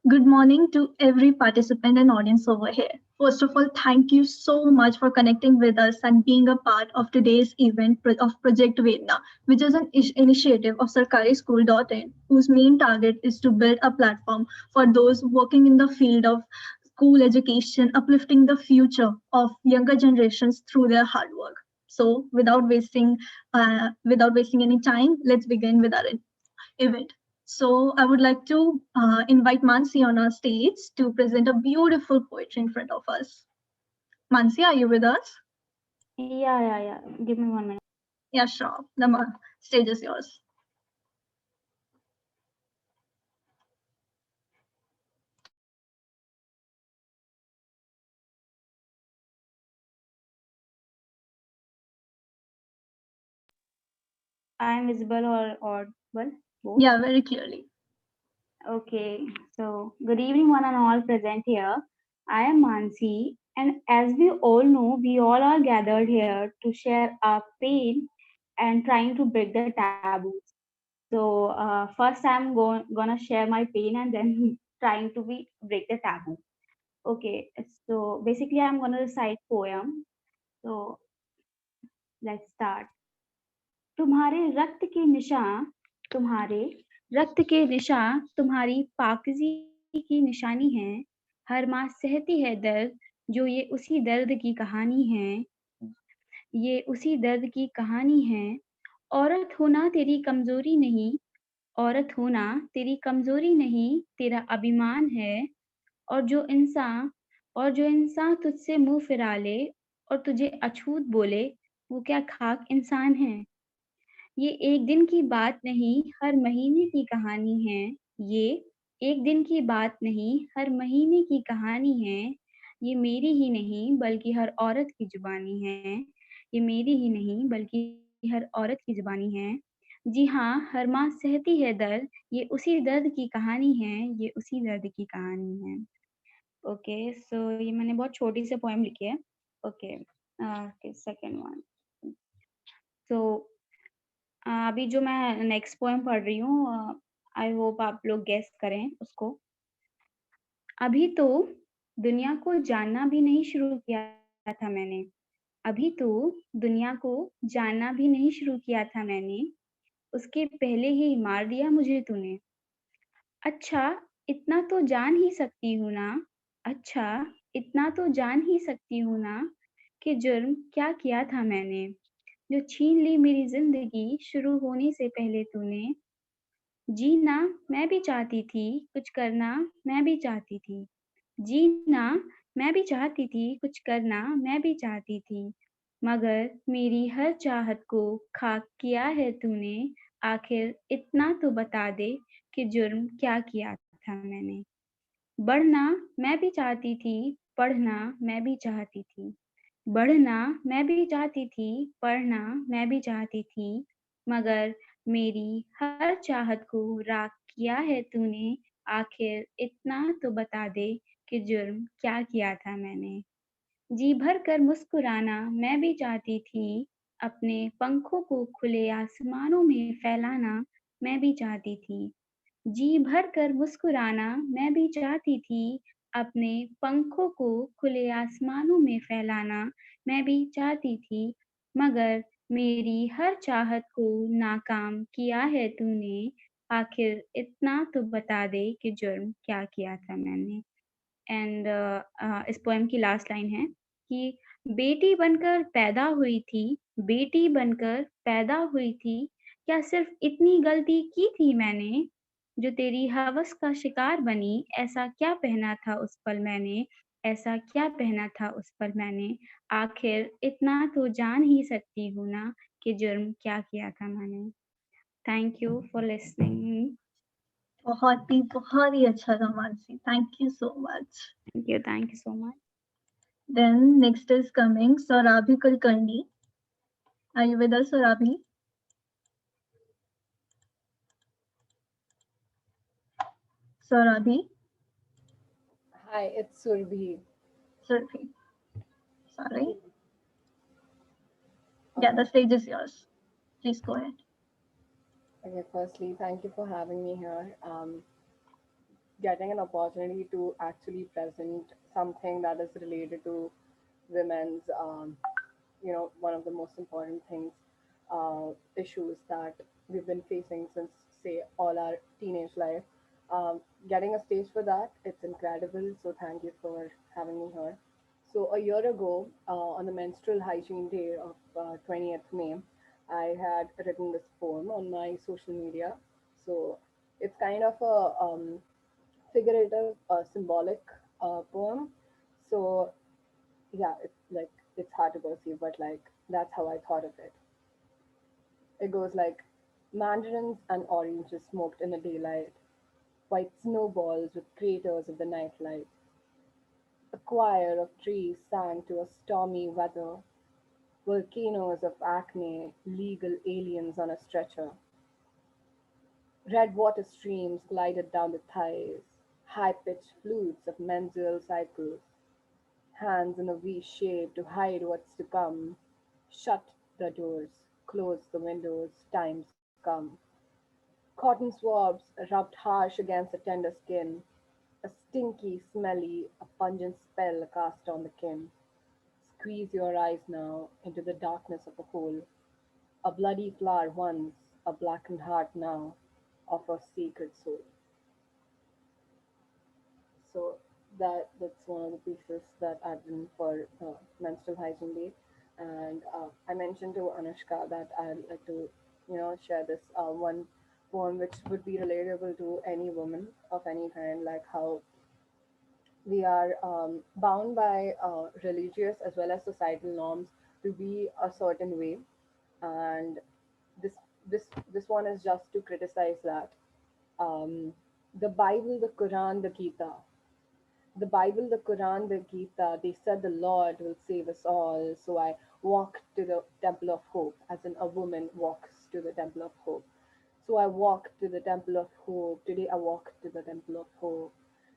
Good morning to every participant and audience over here. First of all, thank you so much for connecting with us and being a part of today's event of Project Vedna, which is an initiative of SarkariSchool.in, whose main target is to build a platform for those working in the field of school education, uplifting the future of younger generations through their hard work. So, without wasting any time, let's begin with our event. So I would like to invite Mansi on our stage to present a beautiful poetry in front of us. Mansi, are you with us? Yeah. Give me 1 minute. Yeah, sure. The stage is yours. I am visible or audible? Both? Yeah, very clearly. Okay. So, good evening, one and all present here. I am Mansi, and as we all know, we all are gathered here to share our pain and trying to break the taboos. So, first I'm gonna share my pain and then trying to be break the taboo. Okay. So basically, I'm gonna recite poem. So let's start. तुम्हारे रक्त के निशान तुम्हारे रक्त के निशान तुम्हारी पाकज़ी की निशानी है हर माँ सहती है दर्द जो ये उसी दर्द की कहानी है ये उसी दर्द की कहानी है औरत होना तेरी कमज़ोरी नहीं औरत होना तेरी कमज़ोरी नहीं तेरा अभिमान है और जो इंसान तुझसे मुँह फिरा ले और तुझे अछूत बोले वो क्या खाक इंसान है ये एक दिन की बात नहीं हर महीने की कहानी है ये एक दिन की बात नहीं हर महीने की कहानी है ये मेरी ही नहीं बल्कि हर औरत की जुबानी है ये मेरी ही नहीं बल्कि हर औरत की जुबानी है जी हाँ हर माँ सहती है दर्द ये उसी दर्द की कहानी है ये उसी दर्द की कहानी है ओके सो ये मैंने बहुत छोटी सी पोएम लिखी है ओके सेकंड वन सो अभी जो मैं नेक्स्ट पोएम पढ़ रही हूँ आई होप आप लोग गेस करें उसको अभी तो दुनिया को जानना भी नहीं शुरू किया था मैंने अभी तो दुनिया को जानना भी नहीं शुरू किया था मैंने उसके पहले ही मार दिया मुझे तूने अच्छा इतना तो जान ही सकती हूँ ना अच्छा इतना तो जान ही सकती हूँ ना कि जुर्म क्या किया था मैंने जो छीन ली मेरी जिंदगी शुरू होने से पहले तूने जीना मैं भी चाहती थी कुछ करना मैं भी चाहती थी जीना मैं भी चाहती थी कुछ करना मैं भी चाहती थी मगर मेरी हर चाहत को खाक किया है तूने आखिर इतना तो बता दे कि जुर्म क्या किया था मैंने बढ़ना मैं भी चाहती थी पढ़ना मैं भी चाहती थी बढ़ना मैं भी चाहती थी पढ़ना मैं भी चाहती थी मगर मेरी हर चाहत को राख किया है तूने आखिर इतना तो बता दे कि जुर्म क्या किया था मैंने जी भर कर मुस्कुराना मैं भी चाहती थी अपने पंखों को खुले आसमानों में फैलाना मैं भी चाहती थी जी भर कर मुस्कुराना मैं भी चाहती थी अपने पंखों को खुले आसमानों में फैलाना मैं भी चाहती थी मगर मेरी हर चाहत को नाकाम किया है तूने आखिर इतना तो बता दे कि जुर्म क्या किया था मैंने एंड इस पोएम की लास्ट लाइन है कि बेटी बनकर पैदा हुई थी बेटी बनकर पैदा हुई थी क्या सिर्फ इतनी गलती की थी मैंने जो तेरी हवस का शिकार बनी ऐसा क्या पहना था उस पल मैंने ऐसा क्या पहना था उस पल मैंने आखिर इतना तो जान ही सकती हूँ ना कि जुर्म क्या किया था मैंने थैंक यू फॉर लिसनिंग बहुत ही अच्छा था Mansi. Thank you so much. Thank you so much Then next is coming Saurabhi Kulkarni. Are you with us, Saurabhi? Saurabhi? Hi, it's Surbhi. Surabhi. Sorry. Yeah, Okay. the stage is yours. Please go ahead. Okay, firstly, thank you for having me here. getting an opportunity to actually present something that is related to women's, one of the most important things, issues that we've been facing since, say, all our teenage life. Getting a stage for that, it's incredible. So thank you for having me here. So a year ago, on the menstrual hygiene day of 20th May, I had written this poem on my social media. So it's kind of a figurative, symbolic poem. So yeah, it's hard to perceive, but like that's how I thought of it. It goes like mandarins and oranges smoked in the daylight, white snowballs with craters of the nightlight. A choir of trees sang to a stormy weather, volcanoes of acne, legal aliens on a stretcher. Red water streams glided down the thighs, high-pitched flutes of menstrual cycles, hands in a V shape to hide what's to come. Shut the doors, close the windows, time's come. Cotton swabs rubbed harsh against the tender skin, a stinky, smelly, a pungent spell cast on the kin. Squeeze your eyes now into the darkness of a hole, a bloody flower once, a blackened heart now, of a sacred soul. So that's one of the pieces that I've done for menstrual hygiene day. And I mentioned to Anushka that I'd like to, share this one poem which would be relatable to any woman of any kind, like how we are bound by religious as well as societal norms to be a certain way, and this this one is just to criticize that. um, the Bible, the Quran, the Gita. The Bible, the Quran, the Gita, they said the Lord will save us all. So I walked to the temple of hope, as in a woman walks to the temple of hope. So I walked to the temple of hope. Today I walked to the temple of hope.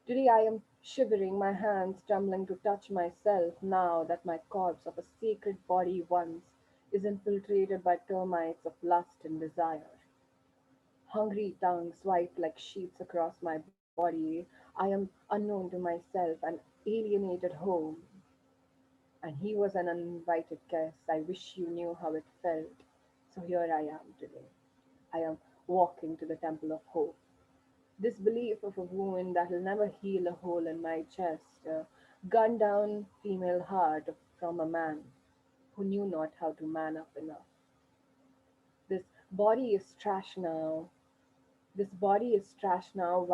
Today I am shivering, my hands trembling to touch myself now that my corpse of a sacred body once is infiltrated by termites of lust and desire. Hungry tongues swipe like sheets across my body. I am unknown to myself, an alienated home. And he was an uninvited guest. I wish you knew how it felt. So here I am today. I am walking to the temple of hope. This belief of a wound that will never heal a hole in my chest, a gunned down female heart from a man who knew not how to man up enough. This body is trash now. This body is trash now.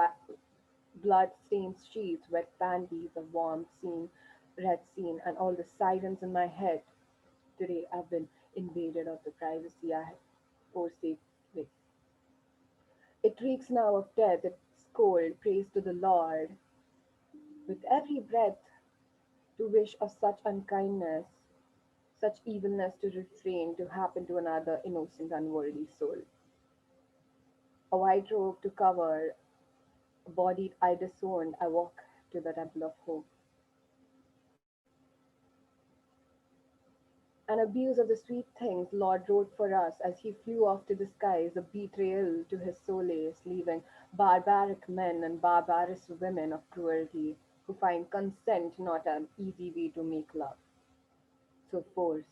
Blood-stained sheets, wet panties, a warm scene, red scene, and all the silence in my head. Today I've been invaded of the privacy I forsake with. It reeks now of death, it's cold, praise to the Lord. With every breath to wish of such unkindness, such evilness to refrain to happen to another innocent, unworthy soul. A white robe to cover, a body I disowned, I walk to the temple of hope. An abuse of the sweet things Lord wrote for us as he flew off to the skies, a betrayal to his solace, leaving barbaric men and barbarous women of cruelty who find consent not an easy way to make love. So force,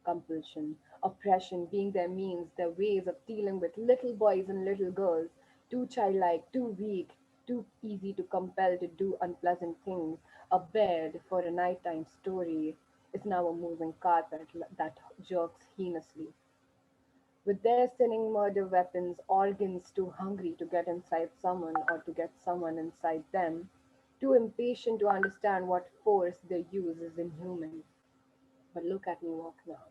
compulsion, oppression being their means, their ways of dealing with little boys and little girls, too childlike, too weak, too easy to compel to do unpleasant things, a bed for a nighttime story is now a moving carpet that jerks heinously. With their sinning murder weapons, organs too hungry to get inside someone or to get someone inside them, too impatient to understand what force they use is inhuman. But look at me walk now.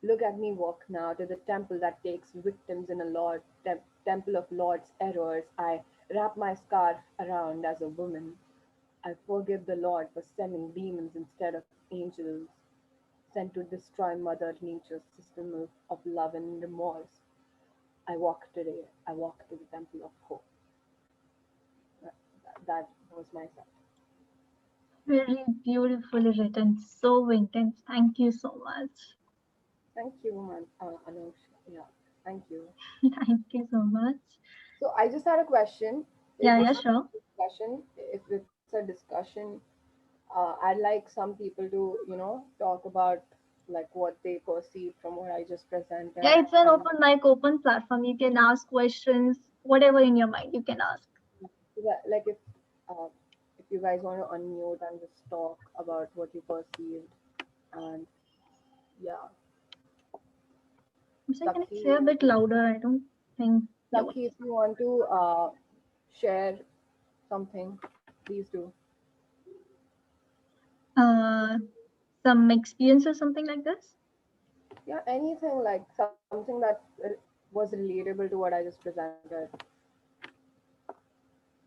Look at me walk now to the temple that takes victims in a temple of Lord's errors. I wrap my scarf around as a woman. I forgive the Lord for sending demons instead of angels, sent to destroy Mother Nature's system of love and remorse. I walk today. I walk to the temple of hope. That, that was my side. Very beautifully written, so intense. Thank you so much. Thank you, Anush. Yeah, thank you. Thank you so much. So I just had a question. Yeah, if yeah, it's sure. a discussion, I'd like some people to, talk about like what they perceive from what I just presented. Yeah, it's an And open mic, open platform. You can ask questions, whatever in your mind, you can ask. so like if you guys want to unmute and just talk about what you perceived, and yeah, I'm saying, can I Sakhi, say a bit louder? I don't think your voice. Sakhi, if you want to share something, please do. Uh, some experience or something like this. Yeah, anything like something that was relatable to what I just presented.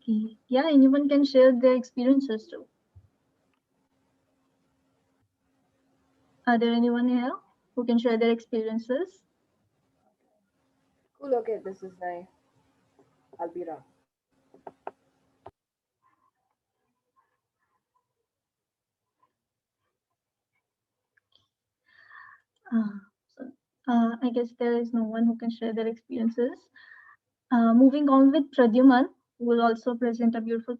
Okay. Yeah, anyone can share their experiences too. Are there anyone here who can share their experiences? Cool. Okay, this is my Albira. Uh, so, I guess there is no one who can share their experiences. Moving on with Pradyuman, who will also present a beautiful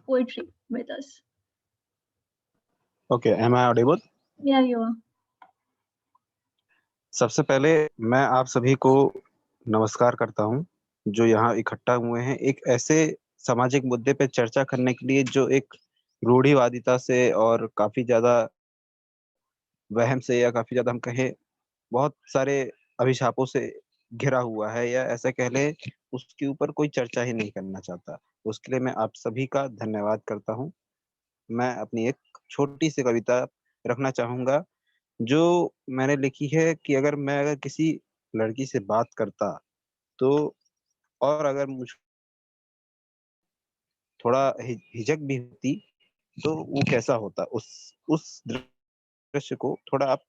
poetry with us. Okay, am I audible? Yeah, you are. सबसे पहले मैं आप सभी को नमस्कार करता हूं जो यहाँ इकट्ठा हुए हैं एक ऐसे सामाजिक मुद्दे पे चर्चा करने के लिए जो एक रूढ़िवादिता से और काफी ज्यादा वहम से या काफी ज्यादा हम कहें बहुत सारे अभिशापों से घिरा हुआ है या ऐसा कह लें उसके ऊपर कोई चर्चा ही नहीं करना चाहता। उसके लिए मैं आप सभी का धन्यवाद करता हूं। मैं अपनी एक छोटी सी कविता रखना चाहूंगा जो मैंने लिखी है कि अगर किसी लड़की से बात करता तो और अगर मुझ थोड़ा हिचक भी होती तो वो कैसा होता उस दृश्य को थोड़ा आप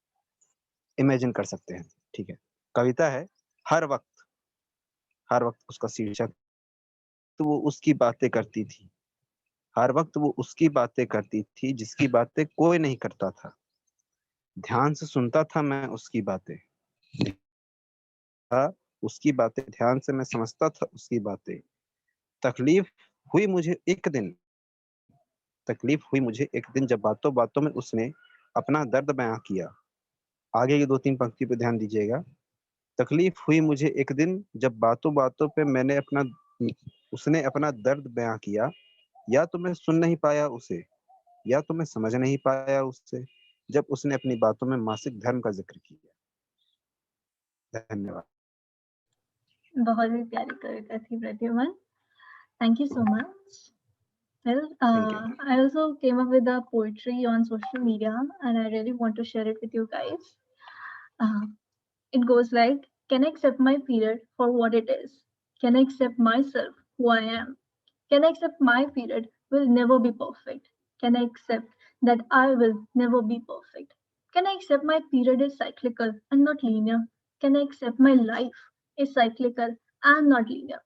इमेजिन कर सकते हैं। ठीक है, कविता है हर वक्त उसका शीर्षक तो वो उसकी बातें करती थी। हर वक्त वो उसकी बातें करती थी जिसकी बातें कोई नहीं करता था। ध्यान से सुनता था मैं उसकी बातें था उसकी बातें ध्यान से मैं समझता था उसकी बातें। तकलीफ हुई मुझे एक दिन तकलीफ हुई मुझे एक दिन जब बातों बातों में उसने अपना दर्द बयां किया। आगे की 2-3 पंक्ति पे ध्यान दीजिएगा। तकलीफ हुई मुझे एक दिन जब बातों बातों पे उसने अपना दर्द बयां किया। या तो मैं सुन नहीं पाया उसे या तो मैं समझ नहीं पाया उससे जब उसने अपनी बातों में मासिक धर्म का जिक्र किया। धन्यवाद। बहुत ही प्यारी कविता थी Pradyuman. Thank you so much. Well, Thank you. I also came up with a poetry on social media, and I really want to share it with you guys. It goes like, can I accept my period for what it is? Can I accept myself, who I am? Can I accept my period will never be perfect? Can I accept that I will never be perfect? Can I accept my period is cyclical and not linear? Can I accept my life is cyclical and not linear?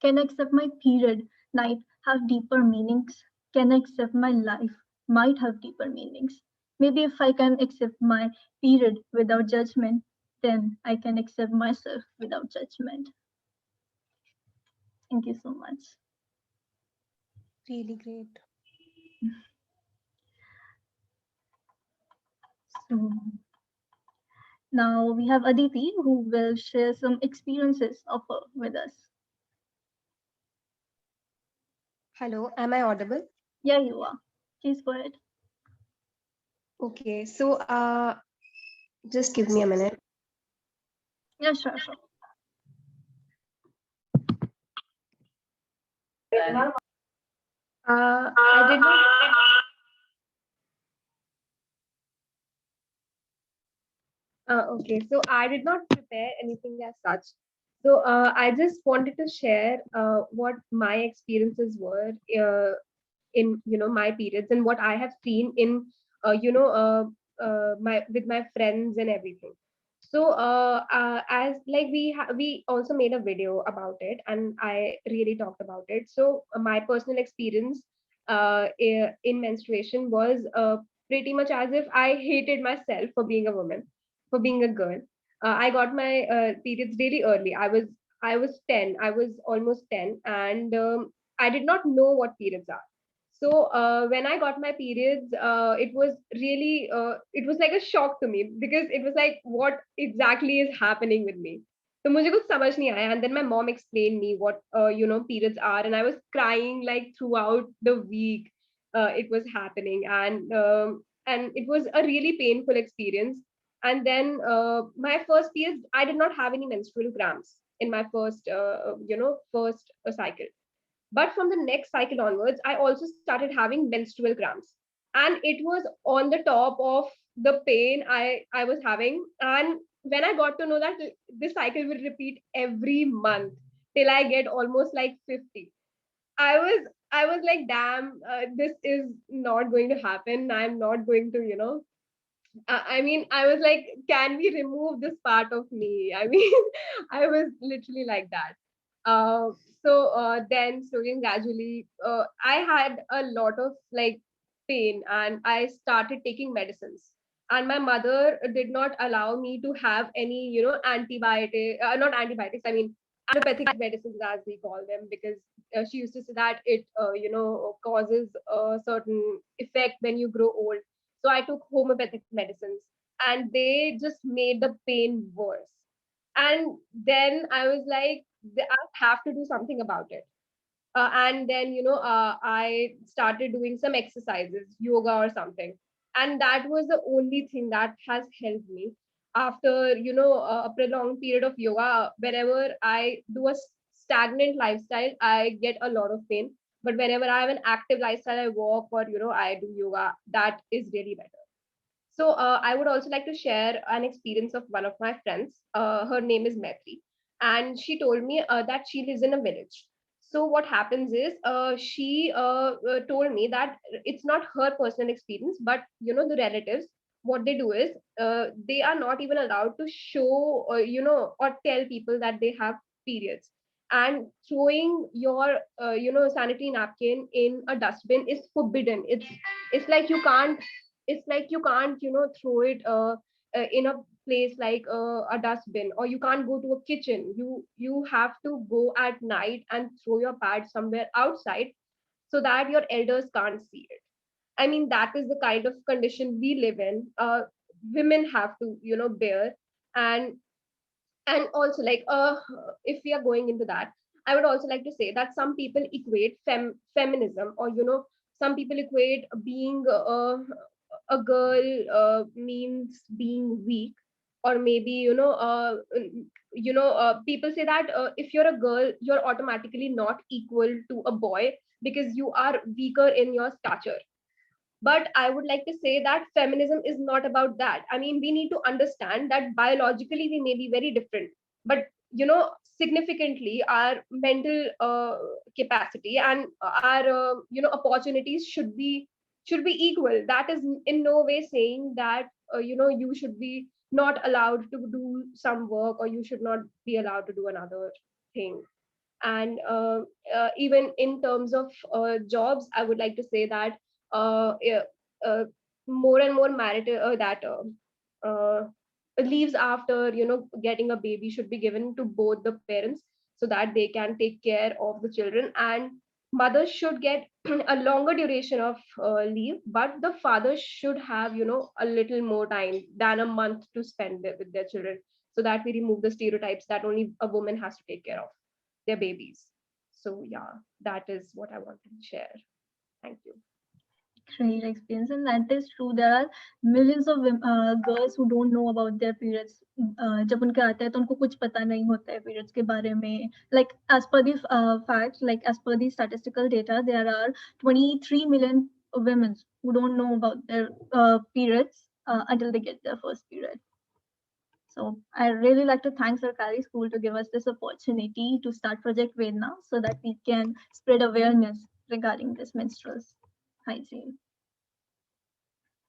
Can I accept my period might have deeper meanings? Can I accept my life might have deeper meanings? Maybe if I can accept my period without judgment, then I can accept myself without judgment. Thank you so much. Really great. So now we have Aditi who will share some experiences of her with us. Hello, am I audible? Yeah, you are. Please go ahead. Okay, so just give me a minute. Yeah, sure. I did not. Okay, so I did not prepare anything as such. So I just wanted to share what my experiences were in my periods and what I have seen in my with my friends and everything. So as like we also made a video about it and I really talked about it. So my personal experience in menstruation was pretty much as if I hated myself for being a woman, for being a girl. I got my periods really early. I was I was 10. I was almost 10, and I did not know what periods are. So when I got my periods, it was really it was like a shock to me, because it was like, what exactly is happening with me? तो मुझे कुछ समझ नहीं आया, and then my mom explained me what periods are, and I was crying like throughout the week. It was happening, and it was a really painful experience. And then my first period, I did not have any menstrual cramps in my first cycle. But from the next cycle onwards, I also started having menstrual cramps. And it was on the top of the pain I was having. And when I got to know that this cycle will repeat every month till I get almost like 50, I was like, damn, this is not going to happen. I'm not going to, I mean, I was like, can we remove this part of me? I mean, I was literally like that. Uh, then slowly and gradually, I had a lot of like pain, and I started taking medicines. And my mother did not allow me to have any, not antibiotics, I mean, allopathic medicines, as we call them, because she used to say that it, causes a certain effect when you grow old. So I took homeopathic medicines, and they just made the pain worse. And then I was like, I have to do something about it. And then, I started doing some exercises, yoga or something. And that was the only thing that has helped me. After, a prolonged period of yoga, whenever I do a stagnant lifestyle, I get a lot of pain. But whenever I have an active lifestyle, I walk or, I do yoga, that is really better. So I would also like to share an experience of one of my friends. Her name is Maitri, and she told me that she lives in a village. So what happens is, she told me that it's not her personal experience, but the relatives. What they do is, they are not even allowed to show, or tell people that they have periods. And throwing your, sanitary napkin in a dustbin is forbidden. It's like you can't throw it in a place like a dustbin, or you can't go to a kitchen. You have to go at night and throw your pad somewhere outside, so that your elders can't see it. I mean, that is the kind of condition we live in. Women have to bear. And and also, like, if we are going into that, I would also like to say that some people equate feminism, or some people equate being a girl means being weak. Or maybe, people say that if you're a girl, you're automatically not equal to a boy, because you are weaker in your stature. But I would like to say that feminism is not about that. I mean, we need to understand that biologically we may be very different, but significantly our mental capacity and our opportunities should be equal. That is in no way saying that you should be not allowed to do some work, or you should not be allowed to do another thing. And even in terms of jobs, I would like to say that yeah, uh, more and more marital that uh, leaves after getting a baby should be given to both the parents, so that they can take care of the children. And mothers should get a longer duration of leave, but the fathers should have a little more time than a month to spend with their children, so that we remove the stereotypes that only a woman has to take care of their babies. So yeah, that is what I wanted to share. Thank you. Great experience, and that is true. There are millions of girls who don't know about their periods. जब उनके आते हैं तो उनको कुछ पता नहीं होता है periods के बारे में. Like as per the facts, like as per the statistical data, there are 23 million women who don't know about their periods until they get their first period. So I really like to thank Sarkari School to give us this opportunity to start Project Vedna, so that we can spread awareness regarding this menstrual hygiene.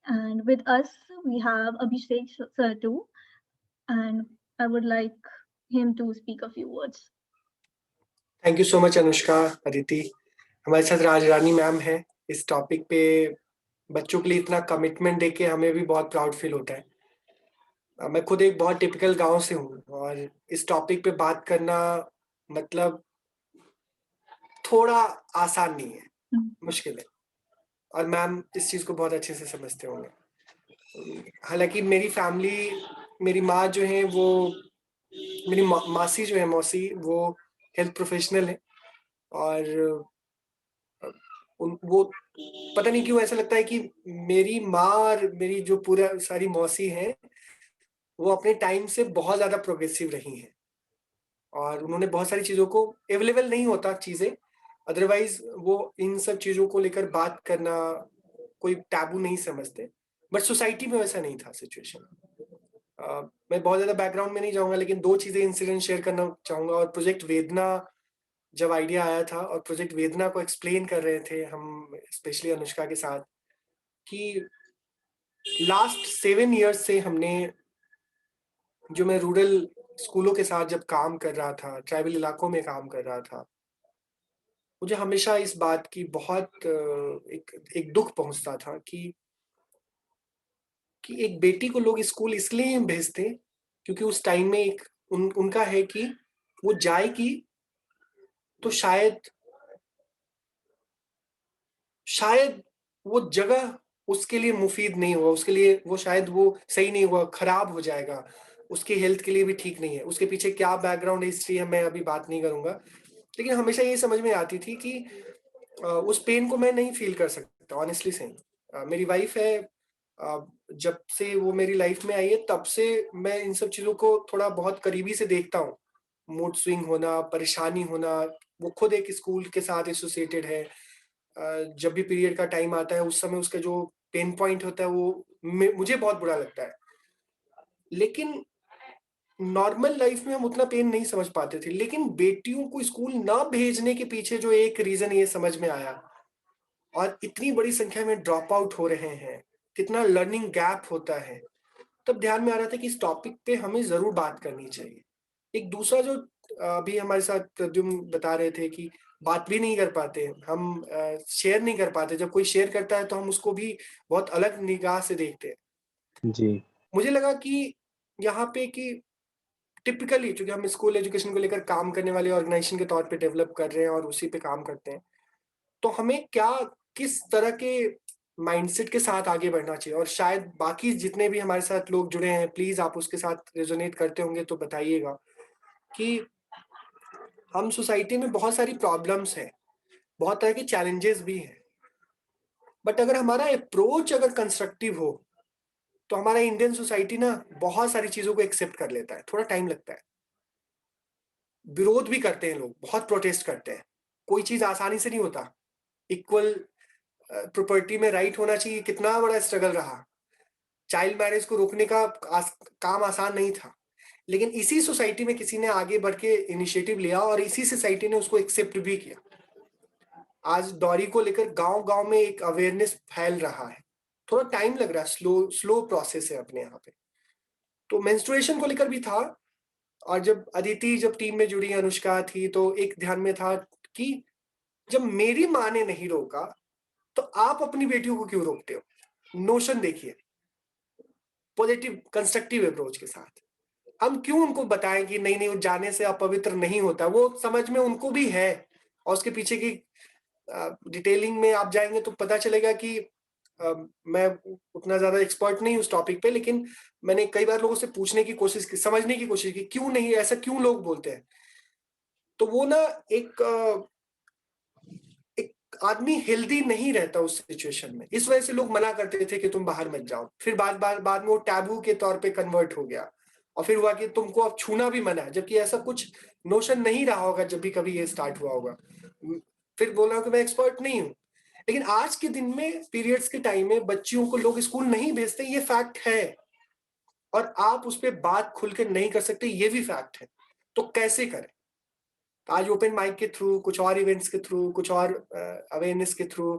And with us, we have Abhishek sir too, and I would like him to speak a few words. Thank you so much Anushka, Aditi. हमारे साथ राजरानी ma'am है. इस topic पे बच्चों के लिए इतना commitment देके हमें भी बहुत प्राउड फील होता है. मैं खुद एक बहुत टिपिकल गांव से हूँ, और इस टॉपिक पे बात करना मतलब थोड़ा आसान नहीं है, हम्म, मुश्किल है, और मैम इस चीज को बहुत अच्छे से समझते होंगे। हालांकि मेरी फैमिली, मेरी माँ जो है वो, मेरी मासी जो है, मौसी, वो हेल्थ प्रोफेशनल है, और वो पता नहीं क्यों ऐसा लगता है कि मेरी माँ और मेरी जो पूरा सारी मौसी हैं वो अपने टाइम से बहुत ज्यादा प्रोग्रेसिव रही हैं, और उन्होंने बहुत सारी चीजों को, अवेलेबल नहीं होता चीजें, अदरवाइज वो इन सब चीजों को लेकर बात करना कोई टैबू नहीं समझते, बट सोसाइटी में वैसा नहीं था सिचुएशन। मैं बहुत ज्यादा बैकग्राउंड में नहीं जाऊंगा, लेकिन 2 चीजें इंसिडेंट शेयर करना चाहूंगा। और प्रोजेक्ट वेदना जब आइडिया आया था और प्रोजेक्ट वेदना को एक्सप्लेन कर रहे थे हम, स्पेशली अनुष्का के साथ, कि लास्ट 7 ईयर्स से हमने, जो मैं रूरल स्कूलों के साथ जब काम कर रहा था, ट्राइबल इलाकों में काम कर रहा था, मुझे हमेशा इस बात की बहुत एक दुख पहुंचता था कि एक बेटी को लोग स्कूल इसलिए भेजते क्योंकि उस टाइम में एक उनका है कि वो जाएगी तो शायद वो जगह उसके लिए मुफीद नहीं हुआ, उसके लिए वो शायद वो सही नहीं हुआ, खराब हो जाएगा, उसकी हेल्थ के लिए भी ठीक नहीं है। उसके पीछे क्या बैकग्राउंड हिस्ट्री है मैं अभी बात नहीं करूंगा, लेकिन हमेशा ये समझ में आती थी कि उस पेन को मैं नहीं फील कर सकता, ऑनेस्टली सेइंग। मेरी वाइफ है, जब से वो मेरी लाइफ में आई है तब से मैं इन सब चीजों को थोड़ा बहुत करीबी से देखता हूँ, मूड स्विंग होना, परेशानी होना। वो खुद एक स्कूल के साथ एसोसिएटेड है, जब भी पीरियड का टाइम आता है उस समय उसका जो पेन पॉइंट होता है वो मुझे बहुत बुरा लगता है, लेकिन नॉर्मल लाइफ में हम उतना पेन नहीं समझ पाते थे। लेकिन बेटियों को स्कूल ना भेजने के पीछे जो एक रीजन ये समझ में आया, और इतनी बड़ी संख्या में ड्रॉप आउट हो रहे हैं, कितना लर्निंग गैप होता है, तब ध्यान में आ रहा था कि इस टॉपिक पे हमें जरूर बात करनी चाहिए। एक दूसरा जो अभी हमारे साथ प्रद्युम्न बता रहे थे कि बात भी नहीं कर पाते हम, शेयर नहीं कर पाते, जब कोई शेयर करता है तो हम उसको भी बहुत अलग निगाह से देखते हैं। जी। मुझे लगा कि यहाँ पे कि टिपिकली क्योंकि हम स्कूल एजुकेशन को लेकर काम करने वाले ऑर्गेनाइजेशन के तौर पे डेवलप कर रहे हैं और उसी पे काम करते हैं, तो हमें क्या, किस तरह के माइंडसेट के साथ आगे बढ़ना चाहिए। और शायद बाकी जितने भी हमारे साथ लोग जुड़े हैं, प्लीज आप उसके साथ रेजोनेट करते होंगे तो बताइएगा कि हम सोसाइटी में बहुत सारी प्रॉब्लम्स हैं, बहुत तरह के चैलेंजेस भी हैं, बट अगर हमारा अप्रोच अगर कंस्ट्रक्टिव हो तो हमारा इंडियन सोसाइटी ना बहुत सारी चीजों को एक्सेप्ट कर लेता है। थोड़ा टाइम लगता है, विरोध भी करते हैं लोग, बहुत प्रोटेस्ट करते हैं, कोई चीज आसानी से नहीं होता। इक्वल प्रॉपर्टी में राइट होना चाहिए, कितना बड़ा स्ट्रगल रहा, चाइल्ड मैरिज को रोकने का काम आसान नहीं था, लेकिन इसी सोसाइटी में किसी ने आगे बढ़ के इनिशिएटिव लिया और इसी सोसाइटी ने उसको एक्सेप्ट भी किया। आज डॉरी को लेकर गांव गांव में एक अवेयरनेस फैल रहा है, थोड़ा टाइम लग रहा है, स्लो प्रोसेस है अपने यहाँ पे। तो मेंस्ट्रुएशन को लेकर भी था, और जब अदिति जब टीम में जुड़ी, अनुष्का थी, तो एक ध्यान में था कि जब मेरी माँ ने नहीं रोका तो आप अपनी बेटियों को क्यों रोकते हो। नोशन देखिए, पॉजिटिव कंस्ट्रक्टिव अप्रोच के साथ हम क्यों उनको बताएं कि नहीं नहीं वो जाने से अपवित्र नहीं होता, वो समझ में उनको भी है, और उसके पीछे की डिटेलिंग में आप जाएंगे तो पता चलेगा कि मैं उतना ज्यादा एक्सपर्ट नहीं उस टॉपिक पे, लेकिन मैंने कई बार लोगों से पूछने की कोशिश की, समझने की कोशिश की क्यों नहीं, ऐसा क्यों लोग बोलते हैं। तो वो ना एक आदमी हेल्दी नहीं रहता उस सिचुएशन में, इस वजह से लोग मना करते थे कि तुम बाहर मत जाओ। फिर बाद में वो टैबू के तौर पे कन्वर्ट हो गया, और फिर हुआ कि तुमको अब छूना भी मना है, जबकि ऐसा कुछ नोशन नहीं रहा होगा जब भी कभी ये स्टार्ट हुआ होगा। फिर बोल रहा हूँ कि मैं एक्सपर्ट नहीं हूँ, लेकिन आज के दिन में पीरियड्स के टाइम में बच्चियों को लोग स्कूल नहीं भेजते, ये फैक्ट है, और आप उस पर बात खुलकर नहीं कर सकते, ये भी फैक्ट है। तो कैसे करें? आज ओपन माइक के थ्रू, कुछ और इवेंट्स के थ्रू, कुछ और अवेयरनेस के थ्रू,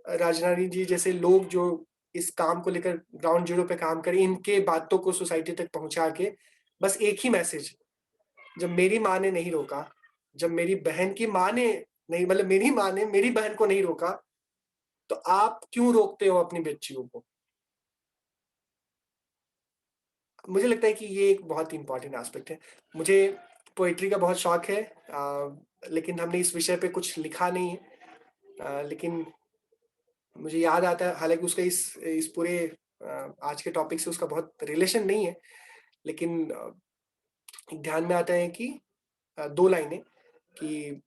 राजनानी जी जैसे लोग जो इस काम को लेकर ग्राउंड जीरो पे काम करें, इनके बातों को सोसाइटी तक पहुंचा के बस एक ही मैसेज, जब मेरी माँ ने नहीं रोका, जब मेरी बहन की माँ ने नहीं, मतलब मेरी माँ ने मेरी बहन को नहीं रोका, तो आप क्यों रोकते हो अपनी बच्चियों को। मुझे लगता है कि ये एक बहुत इंपॉर्टेंट एस्पेक्ट है। मुझे पोइट्री का बहुत शौक है, लेकिन हमने इस विषय पे कुछ लिखा नहीं है। लेकिन मुझे याद आता है, हालाँकि उसका इस पूरे आज के टॉपिक से उसका बहुत रिलेशन नहीं है, लेकिन ध्यान में आता है कि 2 लाइनें कि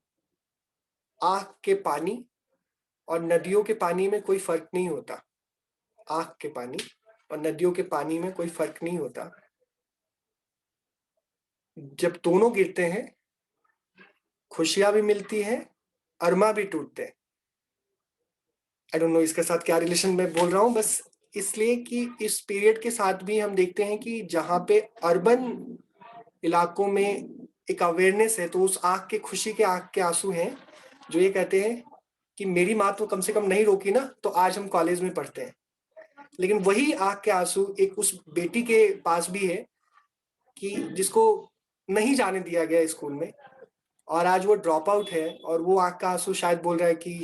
आँख के पानी और नदियों के पानी में कोई फ़र्क नहीं होता। आँख के पानी और नदियों के पानी में कोई फ़र्क नहीं होता। जब दोनों गिरते हैं, खुशियाँ भी मिलती हैं, अरमा भी टूटते हैं। आई डोंट नो इसके साथ क्या रिलेशन मैं बोल रहा हूँ, बस इसलिए कि इस पीरियड के साथ भी हम देखते हैं कि जहाँ पे अर्बन इलाकों में एक अवेयरनेस है, तो उस आँख के खुशी के आँख के आँसू हैं, जो ये कहते हैं कि मेरी माँ तो कम से कम नहीं रोकी ना, तो आज हम कॉलेज में पढ़ते हैं। लेकिन वही आँख के आँसू एक उस बेटी के पास भी है कि जिसको नहीं जाने दिया गया स्कूल में, और आज वो ड्रॉप आउट है, और वो आँख का आँसू शायद बोल रहा है कि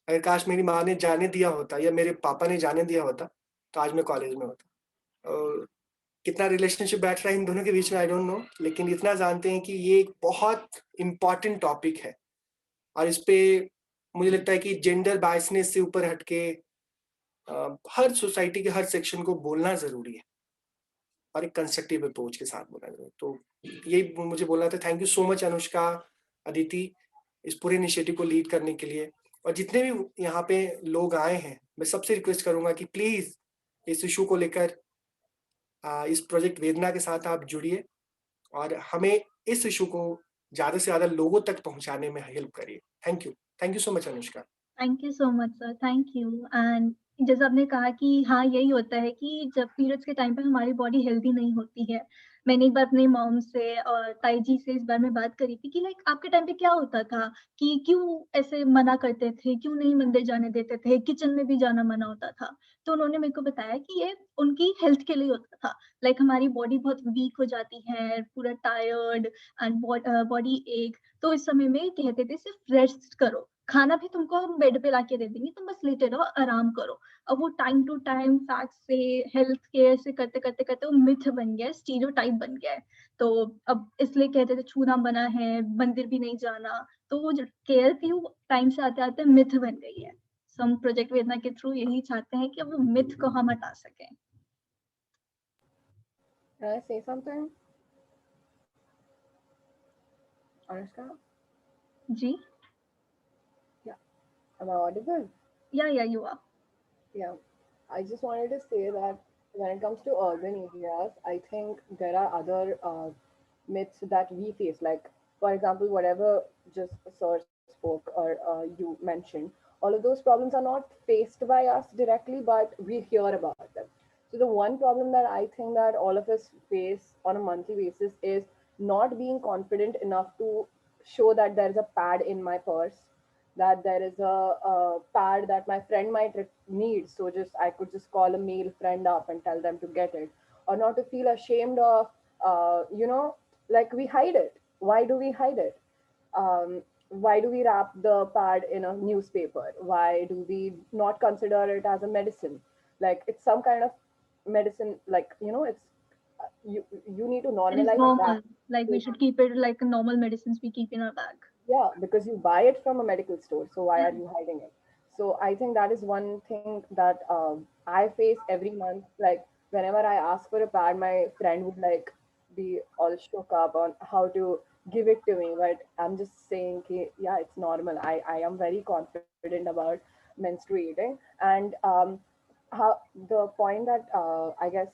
अगर काश मेरी माँ ने जाने दिया होता या मेरे पापा ने जाने दिया होता, तो आज मैं कॉलेज में होता। और कितना रिलेशनशिप बैठ रहा है इन दोनों के बीच में आई डोंट नो, लेकिन इतना जानते हैं कि ये एक बहुत इम्पोर्टेंट टॉपिक है, और इस पे मुझे लगता है कि जेंडर बायसनेस से ऊपर हटके हर सोसाइटी के हर सेक्शन को बोलना ज़रूरी है, और एक कंस्ट्रक्टिव अप्रोच के साथ बोलना ज़रूरी है। तो यही मुझे बोलना था। Thank you so much Anushka, Aditi, इस पूरे इनिशिएटिव को लीड करने के लिए। और जितने भी यहाँ पे लोग आए हैं, मैं सबसे रिक्वेस्ट करूँगा कि प्लीज़ इस इश्यू को लेकर इस प्रोजेक्ट वेदना के साथ आप जुड़िए, और हमें इस इश्यू को ज़्यादा से ज़्यादा लोगों तक पहुँचाने में हेल्प करिए। Thank you so much Anushka. Thank you so much sir, thank you. And जैसे आपने कहा कि हाँ, यही होता है कि जब पीरियड्स के टाइम पे हमारी बॉडी हेल्दी नहीं होती है। मैंने एक बार अपनी मॉम से और ताई जी से इस बारे में बात करी थी कि लाइक आपके टाइम पे क्या होता था कि क्यों ऐसे मना करते थे, क्यों नहीं मंदिर जाने देते थे, किचन में भी जाना मना होता था। तो उन्होंने मेरे को बताया कि ये उनकी हेल्थ के लिए होता था। लाइक हमारी बॉडी बहुत वीक हो जाती है, पूरा टायर्ड एंड बॉडी एक, तो इस समय में कहते थे सिर्फ रेस्ट करो, खाना भी तुमको हम बेड पे लाके दे देंगे, तुम बस लेटे रहो, आराम करो। अब वो टाइम टू टाइम फैक्ट से, हेल्थ केयर से करते करते करते वो मिथ बन गया है, स्टीरियोटाइप बन गया है। तो अब इसलिए कहते थे छूना मना है, मंदिर भी नहीं जाना। तो वो जो केयर थी वो टाइम से आते आते मिथ बन गई है। सो हम प्रोजेक्ट वेदना के थ्रू यही चाहते हैं कि वो मिथ को हम हटा सकें। Can I say something? Anushka? जी, Yeah. Am I audible? Yeah you are. Yeah. I just wanted to say that when it comes to urban areas, I think there are other myths that we face. Like, for example, whatever just Sir spoke or you mentioned, all of those problems are not faced by us directly, but we hear about them. So the one problem that I think that all of us face on a monthly basis is not being confident enough to show that there is a pad in my purse, that there is a pad that my friend might need. So just I could just call a male friend up and tell them to get it, or not to feel ashamed of, like we hide it. Why do we hide it? Why do we wrap the pad in a newspaper? Why do we not consider it as a medicine? Like it's some kind of medicine. Like it's you need to It is normalize that. normal. Like we should keep it like normal medicines we keep in our bag. Yeah, because you buy it from a medical store, so why are you hiding it? So I think that is one thing that I face every month. Like whenever I ask for a pad, my friend would like be all shook up on how to give it to me. But I'm just saying, okay, yeah, it's normal. I am very confident about menstruating, and how the point that I guess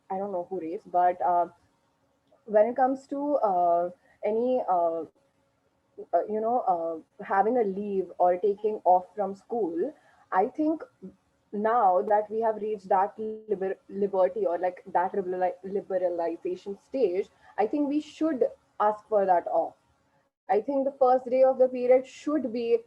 I don't know who raised, but when it comes to any having a leave or taking off from school, I think now that we have reached that liberty or like that liberalization stage, I think we should ask for that off. I think the first day of the period should be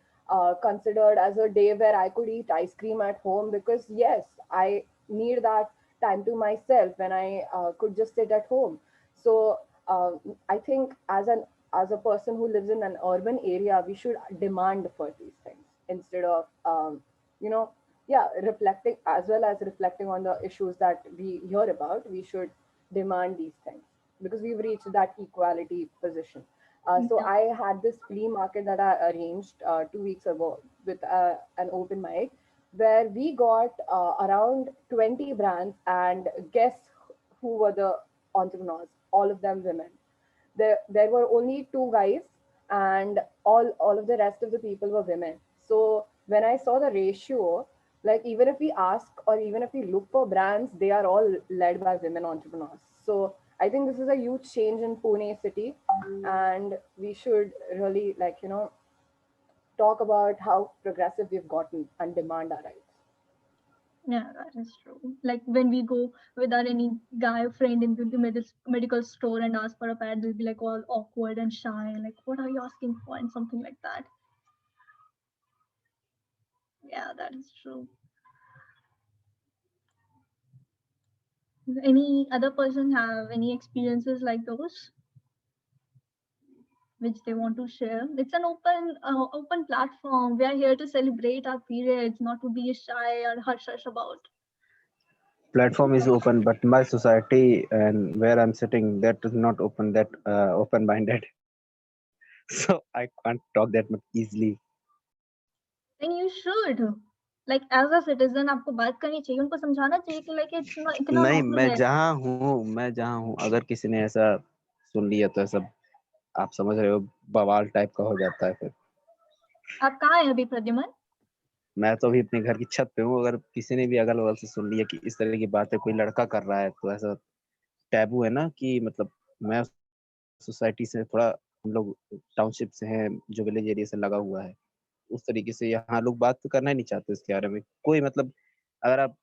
considered as a day where I could eat ice cream at home, because yes, I need that time to myself when I could just sit at home. So I think as a person who lives in an urban area, we should demand for these things instead of you know yeah, reflecting on the issues that we hear about. We should demand these things. because we've reached that equality position. So Yeah. I had this flea market that I arranged 2 weeks ago with an open mic, where we got around 20 brands, and guess who were the entrepreneurs? All of them women. There were only two guys, and all of the rest of the people were women. So when I saw the ratio, like even if we ask or even if we look for brands, they are all led by women entrepreneurs. So I think this is a huge change in Pune city, and we should really, like, talk about how progressive we've gotten and demand our rights. Yeah, that is true. Like when we go without any guy friend into the medical store and ask for a pad, they'll be like all awkward and shy. Like, what are you asking for? And something like that. Yeah, that is true. Any other person have any experiences like those which they want to share? It's an open platform. We are here to celebrate our periods, not to be shy or hush hush about. Platform is open, but my society and where I'm sitting, that is not open, that open-minded. So I can't talk that much easily. Then you should. Like as a citizen, आपको बात करनी चाहिए, उनको समझाना चाहिए कि like it's not इतना नहीं, normal है. मैं जहाँ हूँ, अगर किसी ने ऐसा सुन लिया तो ऐसा, आप समझ रहे हो, बवाल टाइप का हो जाता है फिर। आप कहाँ हैं अभी प्रद्युमन? मैं तो अभी अपने घर की छत पे हूँ। अगर किसी ने भी अगल बगल से सुन लिया कि इस तरह की बातें कोई लड़का कर रहा है, तो ऐसा टैबू है ना, कि मतलब मैं सोसाइटी से थोड़ा, हम लोग टाउनशिप से हैं, जो विलेज एरिया से लगा हुआ है, उस तरीके से यहाँ लोग बात तो करना ही नहीं चाहते इसके बारे में। कोई मतलब, अगर आप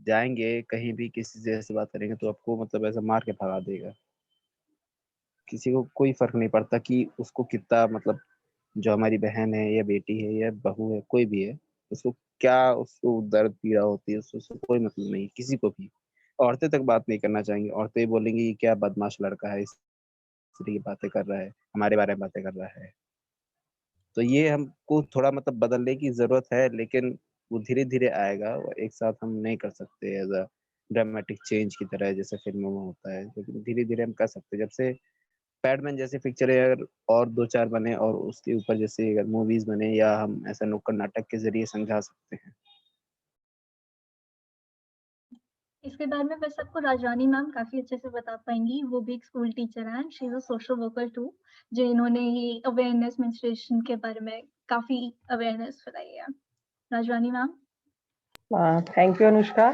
जाएंगे कहीं भी किसी से ऐसे बात करेंगे तो आपको मतलब ऐसा मार के भगा देगा। किसी को कोई फर्क नहीं पड़ता कि उसको कितना मतलब, जो हमारी बहन है या बेटी है या बहू है, कोई भी है, उसको क्या, उसको दर्द पीड़ा होती है, उसको कोई मतलब नहीं किसी को भी। औरतें तक बात नहीं करना चाहेंगी, औरतें बोलेंगी ये क्या बदमाश लड़का है, इस तरह की बातें कर रहा है, हमारे बारे में बातें कर रहा है। तो ये हमको थोड़ा मतलब बदलने की ज़रूरत है, लेकिन वो धीरे-धीरे आएगा, वो एक साथ हम नहीं कर सकते एज़ अ ड्रामेटिक चेंज की तरह जैसे फ़िल्मों में होता है, लेकिन धीरे-धीरे हम कर सकते हैं। जब से पैडमैन जैसी पिक्चरें अगर और 2-4 बने और उसके ऊपर जैसे अगर मूवीज़ बने, या हम ऐसा नुक्कड़ नाटक के ज़रिए समझा सकते हैं। इसके बारे में वैसे आपको राजरानी मैम काफी अच्छे से बता पाएंगी। वो भी एक स्कूल टीचर हैं, she is a social worker too, जिन्होंने ये अवेयरनेस मेंस्ट्रुएशन के बारे में काफी अवेयरनेस फैलाई है। राजरानी मैम। Thank you Anushka.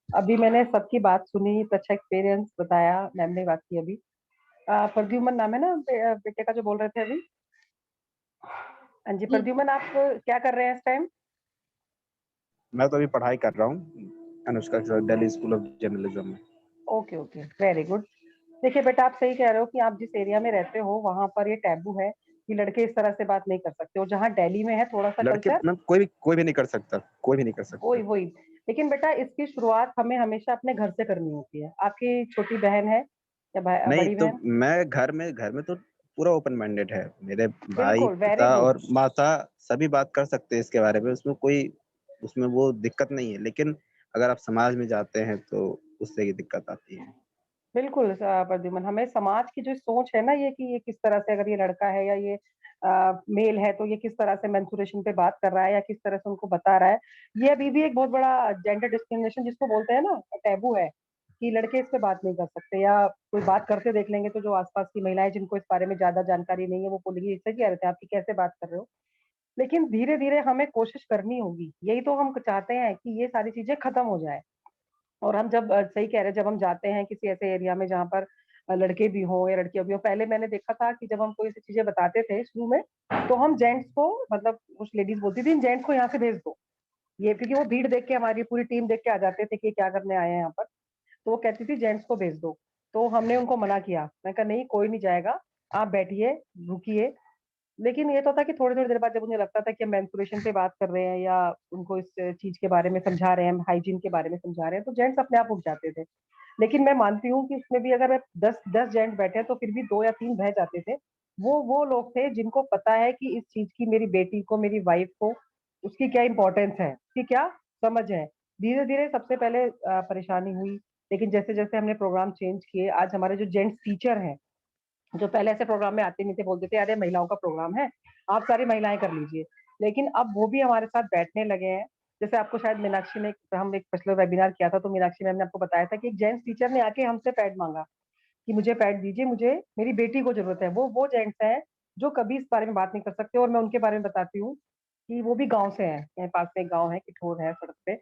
अभी मैंने सबकी बात सुनी, तो अच्छा एक्सपीरियंस बताया मैम ने बात की। अभी प्रद्युमन नाम है ना बेटे का जो बोल रहे थे अभी? हाँ जी प्रद्युमन, आप क्या कर रहे हैं इस टाइम? मैं तो अभी पढ़ाई कर रहा हूँ अनुष्का के साथ, दिल्ली स्कूल ऑफ जर्नलिज्म में। Okay okay, very good. देखिए बेटा, आप सही कह रहे हो कि आप जिस एरिया में रहते हो वहां पर ये टैबू है कि लड़के इस तरह से बात नहीं कर सकते। और जहाँ दिल्ली में है थोड़ा सा लड़के कल्चर, में कोई भी नहीं कर सकता, कोई भी नहीं कर सकता। वही। लेकिन बेटा, इसकी शुरुआत हमें हमेशा अपने घर से करनी होती है। आपकी छोटी बहन है या नहीं बड़ी तो बहन? मैं घर में तो पूरा ओपन माइंडेड है। मेरे भाई, बिल्कुल, वेरी पिता गुड। और माता सभी बात कर सकते हैं इसके बारे में, उसमें वो दिक्कत नहीं है। लेकिन अगर आप समाज में जाते हैं तो उससे ये दिक्कत आती है। बिल्कुल प्रद्युमन, हमें समाज की जो सोच है ना, ये कि ये किस तरह से, अगर ये लड़का है या ये मेल है तो ये किस तरह से मेंस्ट्रुएशन पे बात कर रहा है या किस तरह से उनको बता रहा है, ये अभी भी एक बहुत बड़ा जेंडर डिस्क्रिमिनेशन जिसको बोलते हैं ना, टैबू है कि लड़के इस पे बात नहीं कर सकते। या कोई बात करते देख लेंगे तो जो आसपास की महिलाएं जिनको इस बारे में ज्यादा जानकारी नहीं है वो बोलेगी इससे कह रहे थे, आपकी कैसे बात कर रहे हो। लेकिन धीरे धीरे हमें कोशिश करनी होगी, यही तो हम चाहते हैं कि ये सारी चीजें खत्म हो जाए। और हम जब सही कह रहे हैं, जब हम जाते हैं किसी ऐसे एरिया में जहाँ पर लड़के भी हों या लड़कियां भी हों, पहले मैंने देखा था कि जब हम कोई ऐसी चीजें बताते थे शुरू में, तो हम जेंट्स को, मतलब कुछ लेडीज बोलती थी इन जेंट्स को यहाँ से भेज दो, ये क्योंकि वो भीड़ देख के, हमारी पूरी टीम देख के आ जाते थे कि ये क्या करने आए हैं यहाँ पर। तो वो कहती थी जेंट्स को भेज दो। तो हमने उनको मना किया, मैं कहा नहीं कोई नहीं जाएगा, आप बैठिए, रुकिए। लेकिन ये तो था कि थोड़ी थोड़ी देर बाद जब उन्हें लगता था कि हम मेंस्ट्रुएशन पे बात कर रहे हैं या उनको इस चीज के बारे में समझा रहे हैं, हाइजीन के बारे में समझा रहे हैं, तो जेंट्स अपने आप उठ जाते थे। लेकिन मैं मानती हूँ कि उसमें भी अगर 10 जेंट्स बैठे हैं तो फिर भी 2 या 3 बह जाते थे। वो लोग थे जिनको पता है कि इस चीज की मेरी बेटी को, मेरी वाइफ को, उसकी क्या इंपॉर्टेंस है, उसकी क्या समझ है। धीरे धीरे सबसे पहले परेशानी हुई लेकिन जैसे जैसे हमने प्रोग्राम चेंज किए, आज हमारे जो जेंट्स टीचर हैं, जो पहले ऐसे प्रोग्राम में आते नहीं थे, बोलते थे अरे महिलाओं का प्रोग्राम है, आप सारी महिलाएं कर लीजिए, लेकिन अब वो भी हमारे साथ बैठने लगे हैं। जैसे आपको शायद मीनाक्षी ने, हम एक पिछले वेबिनार किया था, तो मीनाक्षी मैम ने आपको बताया था कि एक जेंट्स टीचर ने आके हमसे पैड मांगा कि मुझे पैड दीजिए, मुझे मेरी बेटी को जरूरत है। वो जेंट्स हैं जो कभी इस बारे में बात नहीं कर सकते, और मैं उनके बारे में बताती हूँ कि वो भी गाँव से हैं, मेरे पास में एक गाँव है, किठोर है सड़क पे,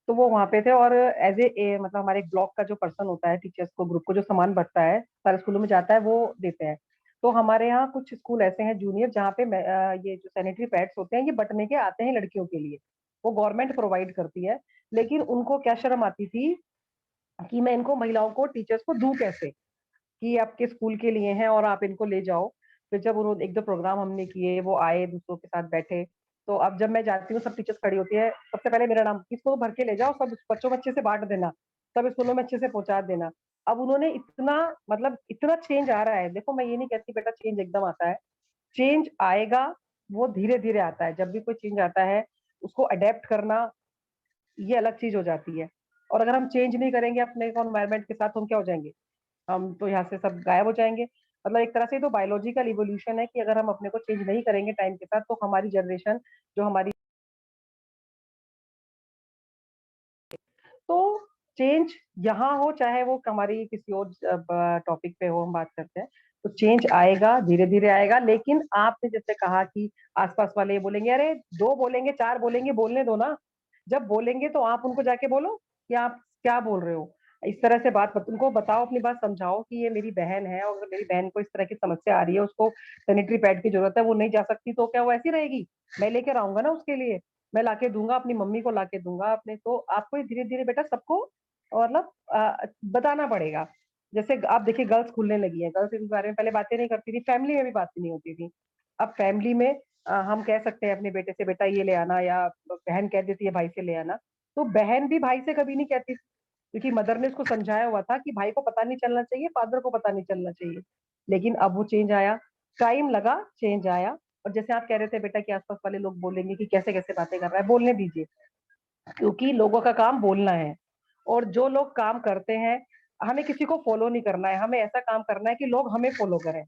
तो वो वहाँ पे थे, और एज ए मतलब हमारे ब्लॉक का जो पर्सन होता है, टीचर्स को ग्रुप को जो सामान बंटता है, सारे स्कूलों में जाता है, वो देते हैं। तो हमारे यहाँ कुछ स्कूल ऐसे हैं जूनियर, जहाँ पे ये जो सैनिटरी पैड्स होते हैं, ये बटने के आते हैं लड़कियों के लिए, वो गवर्नमेंट प्रोवाइड करती है, लेकिन उनको क्या शर्म आती थी कि मैं इनको महिलाओं को, टीचर्स को दूं कैसे, कि आपके स्कूल के लिए हैं और आप इनको ले जाओ। फिर जब उन्होंने 1-2 प्रोग्राम हमने किए, वो आए, दूसरों के साथ बैठे, तो अब जब मैं जाती हूँ, सब टीचर्स खड़ी होती है, सबसे पहले मेरा नाम, इसको भर के ले जाओ, सब बच्चों में अच्छे से बांट देना, सब स्कूलों में अच्छे से पहुंचा देना। अब उन्होंने इतना, मतलब इतना चेंज आ रहा है। देखो, मैं ये नहीं कहती बेटा चेंज एकदम आता है, चेंज आएगा, वो धीरे धीरे आता है। जब भी कोई चेंज आता है, उसको अडेप्ट करना, ये अलग चीज हो जाती है। और अगर हम चेंज नहीं करेंगे अपने एनवायरमेंट के साथ, तो हम क्या हो जाएंगे, हम तो यहाँ से सब गायब हो जाएंगे। मतलब एक तरह से तो बायोलॉजिकल इवोल्यूशन है कि अगर हम अपने को चेंज नहीं करेंगे टाइम के साथ, तो हमारी जनरेशन, जो हमारी, तो चेंज यहाँ हो, चाहे वो हमारी किसी और टॉपिक पे हो, हम बात करते हैं, तो चेंज आएगा, धीरे धीरे आएगा। लेकिन आपने जैसे कहा कि आसपास वाले ये बोलेंगे, अरे 2 बोलेंगे, 4 बोलेंगे, बोलने दो ना। जब बोलेंगे तो आप उनको जाके बोलो कि आप क्या बोल रहे हो, इस तरह से बात मत, उनको बताओ, अपनी बात समझाओ कि ये मेरी बहन है, और अगर मेरी बहन को इस तरह की समस्या आ रही है, उसको सैनिटरी पैड की जरूरत है, वो नहीं जा सकती, तो क्या वो ऐसी रहेगी? मैं लेकर आऊंगा ना उसके लिए, मैं लाके दूंगा, अपनी मम्मी को लाके दूंगा अपने। तो आपको धीरे धीरे बेटा सबको, मतलब बताना पड़ेगा। जैसे आप देखिए, गर्ल्स खुलने लगी है, गर्ल्स इस बारे में पहले बातें नहीं करती थी, फैमिली में भी बातें नहीं होती थी। अब फैमिली में हम कह सकते हैं अपने बेटे से, बेटा ये ले आना, या बहन कह देती है भाई से ले आना। तो बहन भी भाई से कभी नहीं कहती, क्योंकि मदर ने उसको समझाया हुआ था कि भाई को पता नहीं चलना चाहिए, फादर को पता नहीं चलना चाहिए। लेकिन अब वो चेंज आया, टाइम लगा, चेंज आया। और जैसे आप कह रहे थे बेटा कि आसपास वाले लोग बोलेंगे कि कैसे कैसे बातें कर रहा है, बोलने दीजिए, क्योंकि लोगों का काम बोलना है। और जो लोग काम करते हैं, हमें किसी को फॉलो नहीं करना है, हमें ऐसा काम करना है कि लोग हमें फॉलो करें,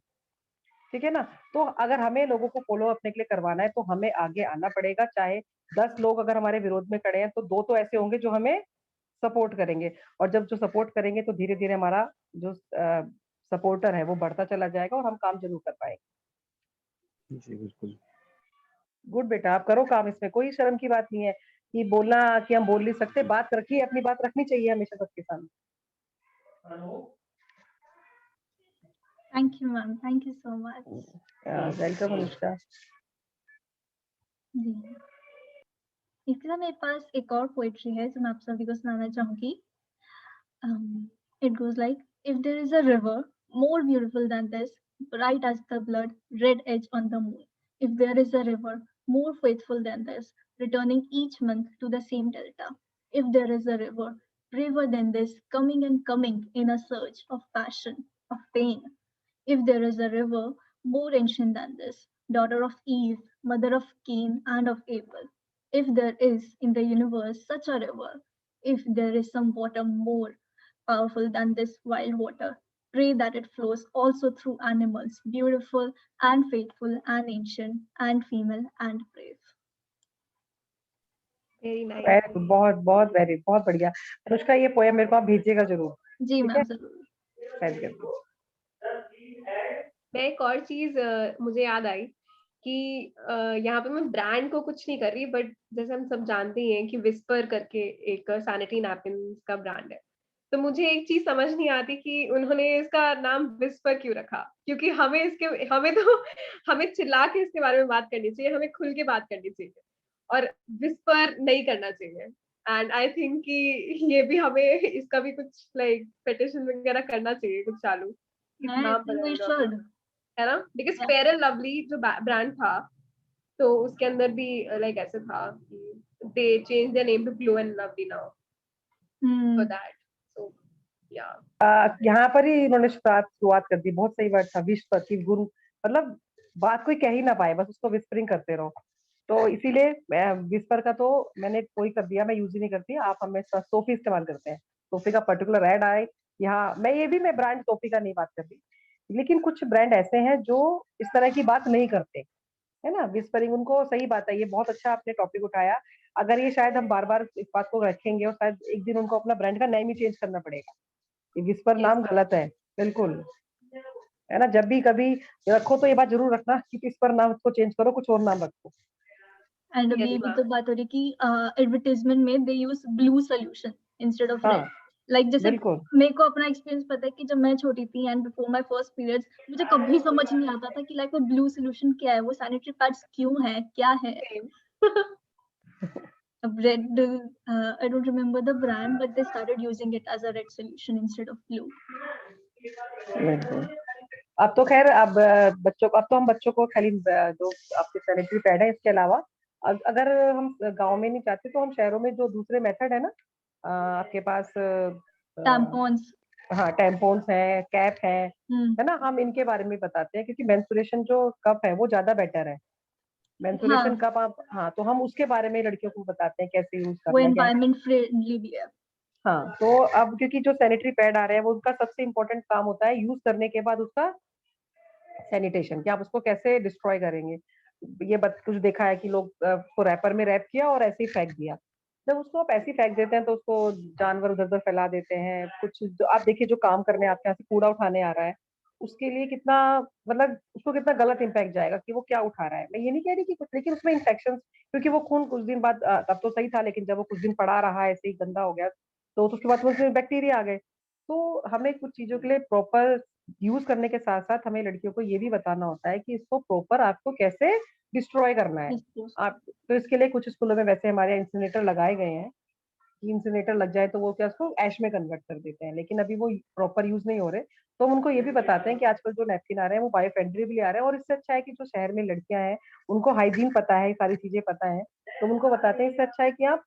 ठीक है ना? तो अगर हमें लोगों को फॉलो अपने के लिए करवाना है, तो हमें आगे आना पड़ेगा। चाहे 10 लोग अगर हमारे विरोध में खड़े हैं, तो 2 तो ऐसे होंगे जो हमें सपोर्ट करेंगे। और जब जो सपोर्ट करेंगे, तो धीरे धीरे हमारा जो सपोर्टर है, वो बढ़ता चला जाएगा, और हम काम जरूर कर पाएंगे। जी बिल्कुल। गुड बेटा, आप करो काम, इसमें कोई शर्म की बात नहीं है कि बोलना, कि हम बोल नहीं सकते, बात रखिए, अपनी बात रखनी चाहिए हमेशा सबके सामने। Thank you, ma'am. Thank you so much. Welcome Anushka. Ji, इसके साथ मेरे पास एक और पोएट्री है जो मैं आप सभी को सुनाना चाहूंगी। It goes like, if there is a river more beautiful than this, bright as the blood red edge on the moon, if there is a river more faithful than this, returning each month to the same delta, if there is a river braver than this, coming and coming in a surge of passion, of pain, if there is a river more ancient than this, daughter of Eve, mother of Cain and of Abel, if there is in the universe such a river, if there is some water more powerful than this wild water, pray that it flows also through animals, beautiful and faithful and ancient and female and brave. Very nice. Very good, बहुत बहुत very, बहुत बढ़िया। अनुष्का, ये poem मेरे को आप भेजिएगा जरूर। जी ठीक है, मैम, जरूर। Very good. मैं एक और चीज मुझे याद आई कि यहाँ पे मैं ब्रांड को कुछ नहीं कर रही, बट जैसे हम सब जानते ही हैं कि विस्पर करके एक सैनिटरी नैपकिन का ब्रांड है। तो मुझे एक चीज समझ नहीं आती कि उन्होंने इसका नाम विस्पर क्यों रखा, क्योंकि हमें चिल्ला के इसके बारे में बात करनी चाहिए, हमें खुल के बात करनी चाहिए, और विस्पर नहीं करना चाहिए। एंड आई थिंक कि ये भी हमें इसका भी कुछ लाइक पेटिशन वगैरह करना चाहिए, कुछ चालू, इस I नाम think we बदलना, should. है ना? Because Yeah. Fair and lovely जो ब्रांड था, तो उसके अंदर भी लाइक ऐसे था कि they change their name to glow and lovely now for that. So या यहाँ पर ही इन्होंने शुरुआत कर दी। बहुत सही वर्ड था, विस्पर की गुरु, मतलब बात कोई कह ही ना पाए, बस उसको विस्परिंग करते रहो। तो इसीलिए विस्पर का तो मैंने कोई कर दिया, मैं यूज ही नहीं करती। आप हमेशा सोफी इस्तेमाल करते हैं, सोफे का पर्टिकुलर ऐड आए यहाँ, मैं ब्रांड सोफे का नहीं बात कर रही, लेकिन कुछ ब्रांड ऐसे हैं जो इस तरह की बात नहीं करते, है ना। विस्परिंग, उनको सही बात है, ये बहुत अच्छा आपने टॉपिक उठाया। अगर ये शायद हम बार बार इस बात को रखेंगे और शायद एक दिन उनको अपना ब्रांड का नेम ही चेंज करना पड़ेगा। ये विस्पर Yes, नाम गलत है, बिल्कुल, है ना। जब भी कभी रखो तो ये बात जरूर रखना कि विस्पर नाम उसको चेंज करो, कुछ और नाम रखो। एंड अभी yes, ये भी ma'am. तो बात हो रही कि एडवर्टाइजमेंट में they use blue solution instead of हाँ, रेड। लाइक जैसे बिल्कुल। मेरे को अपना एक्सपीरियंस पता है कि जब मैं छोटी थी and before my first periods, मुझे कभी समझ नहीं आता था कि लाइक वो ब्लू सोल्यूशन क्या है, वो सैनिटरी पैड्स क्यों है, क्या है। Same. अब red, I don't remember the brand, but they started using it as a red solution instead of blue. बिल्कुल। अब तो खैर, अब अब तो हम बच्चों को खाली जो आपके सैनिटरी पैड है, इसके अलावा अगर हम गांव में नहीं चाहते तो हम शहरों में जो दूसरे मेथड है ना, आपके पास टैम्पॉन्स। हाँ, टेम्पोन्स है, कैप है ना, हम इनके बारे में बताते हैं, क्योंकि मेंस्ट्रुएशन जो कप है वो ज्यादा बेटर है। मेंस्ट्रुएशन हाँ, कप आप, हाँ, तो हम उसके बारे में लड़कियों को बताते हैं कैसे यूज वो करना है, क्या। एनवायरमेंट फ्रेंडली भी है। हाँ, तो अब क्योंकि जो सैनिटरी पैड आ रहे हैं वो उनका सबसे इम्पोर्टेंट काम होता है यूज करने के बाद उसका सैनिटेशन, कि आप उसको कैसे डिस्ट्रॉय करेंगे। ये कुछ देखा है कि लोग उसको रैपर में रैप किया और ऐसे ही फेंक दिया। जब उसको आप ऐसे ही फेंक देते हैं तो उसको जानवर उधर उधर फैला देते हैं। कुछ जो आप देखिए, जो काम करने आपके यहाँ से कूड़ा उठाने आ रहा है, उसके लिए कितना, मतलब उसको कितना गलत इम्पैक्ट जाएगा कि वो क्या उठा रहा है। मैं ये नहीं कह रही कि कुछ, लेकिन उसमें इन्फेक्शन, क्योंकि वो खून कुछ दिन बाद, तब तो सही था, लेकिन जब वो कुछ दिन पड़ा रहा ऐसे ही गंदा हो गया, तो उसके बाद उसमें बैक्टीरिया आ गए। तो हमें कुछ चीजों के लिए प्रॉपर यूज करने के साथ साथ हमें लड़कियों को ये भी बताना होता है कि इसको प्रॉपर आपको कैसे डिस्ट्रॉय करना है। आप, तो इसके लिए कुछ स्कूलों में वैसे हमारे यहाँ इंसिनरेटर लगाए गए हैं कि इंसिनरेटर लग जाए तो वो क्या, उसको ऐश में कन्वर्ट कर देते हैं, लेकिन अभी वो प्रॉपर यूज नहीं हो रहे। तो हम उनको ये भी बताते हैं कि आजकल जो नैपकिन आ रहे हैं वो बायो फ्रेंडली आ रहे हैं, और इससे अच्छा है कि जो शहर में लड़कियां हैं उनको हाइजीन पता है, सारी चीजें पता है, तो उनको बताते हैं इससे अच्छा है कि आप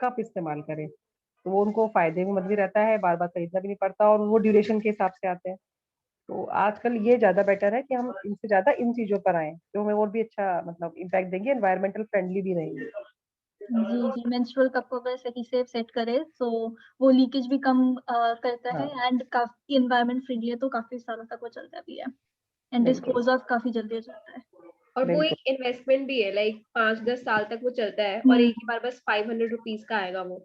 कप इस्तेमाल करें। तो वो उनको फायदे में मत भी रहता है, बार बार खरीदना भी नहीं पड़ता, और वो ड्यूरेशन के हिसाब से आते हैं। तो आजकल ये ज्यादा बेटर है कि हम इनसे ज्यादा इन चीजों पर आए, जो हमें और भी अच्छा मतलब इम्पैक्ट देंगे, एनवायरमेंटल फ्रेंडली भी रहेंगे। जी जी, मेंस्ट्रुअल कप को अगर सही से सेट करे तो वो लीकेज भी कम करता है हाँ, एंड काफी एनवायरमेंट फ्रेंडली है, तो काफी सालों तक वो चलता भी है एंड बिल्कुल डिस्पोज ऑफ काफी जल्दी हो जाता है। और वो बिल्कुल। एक इन्वेस्टमेंट भी है, लाइक 5-10 साल तक वो चलता है और हम्म। एक ही बार बस 500 रुपीज का आएगा वो,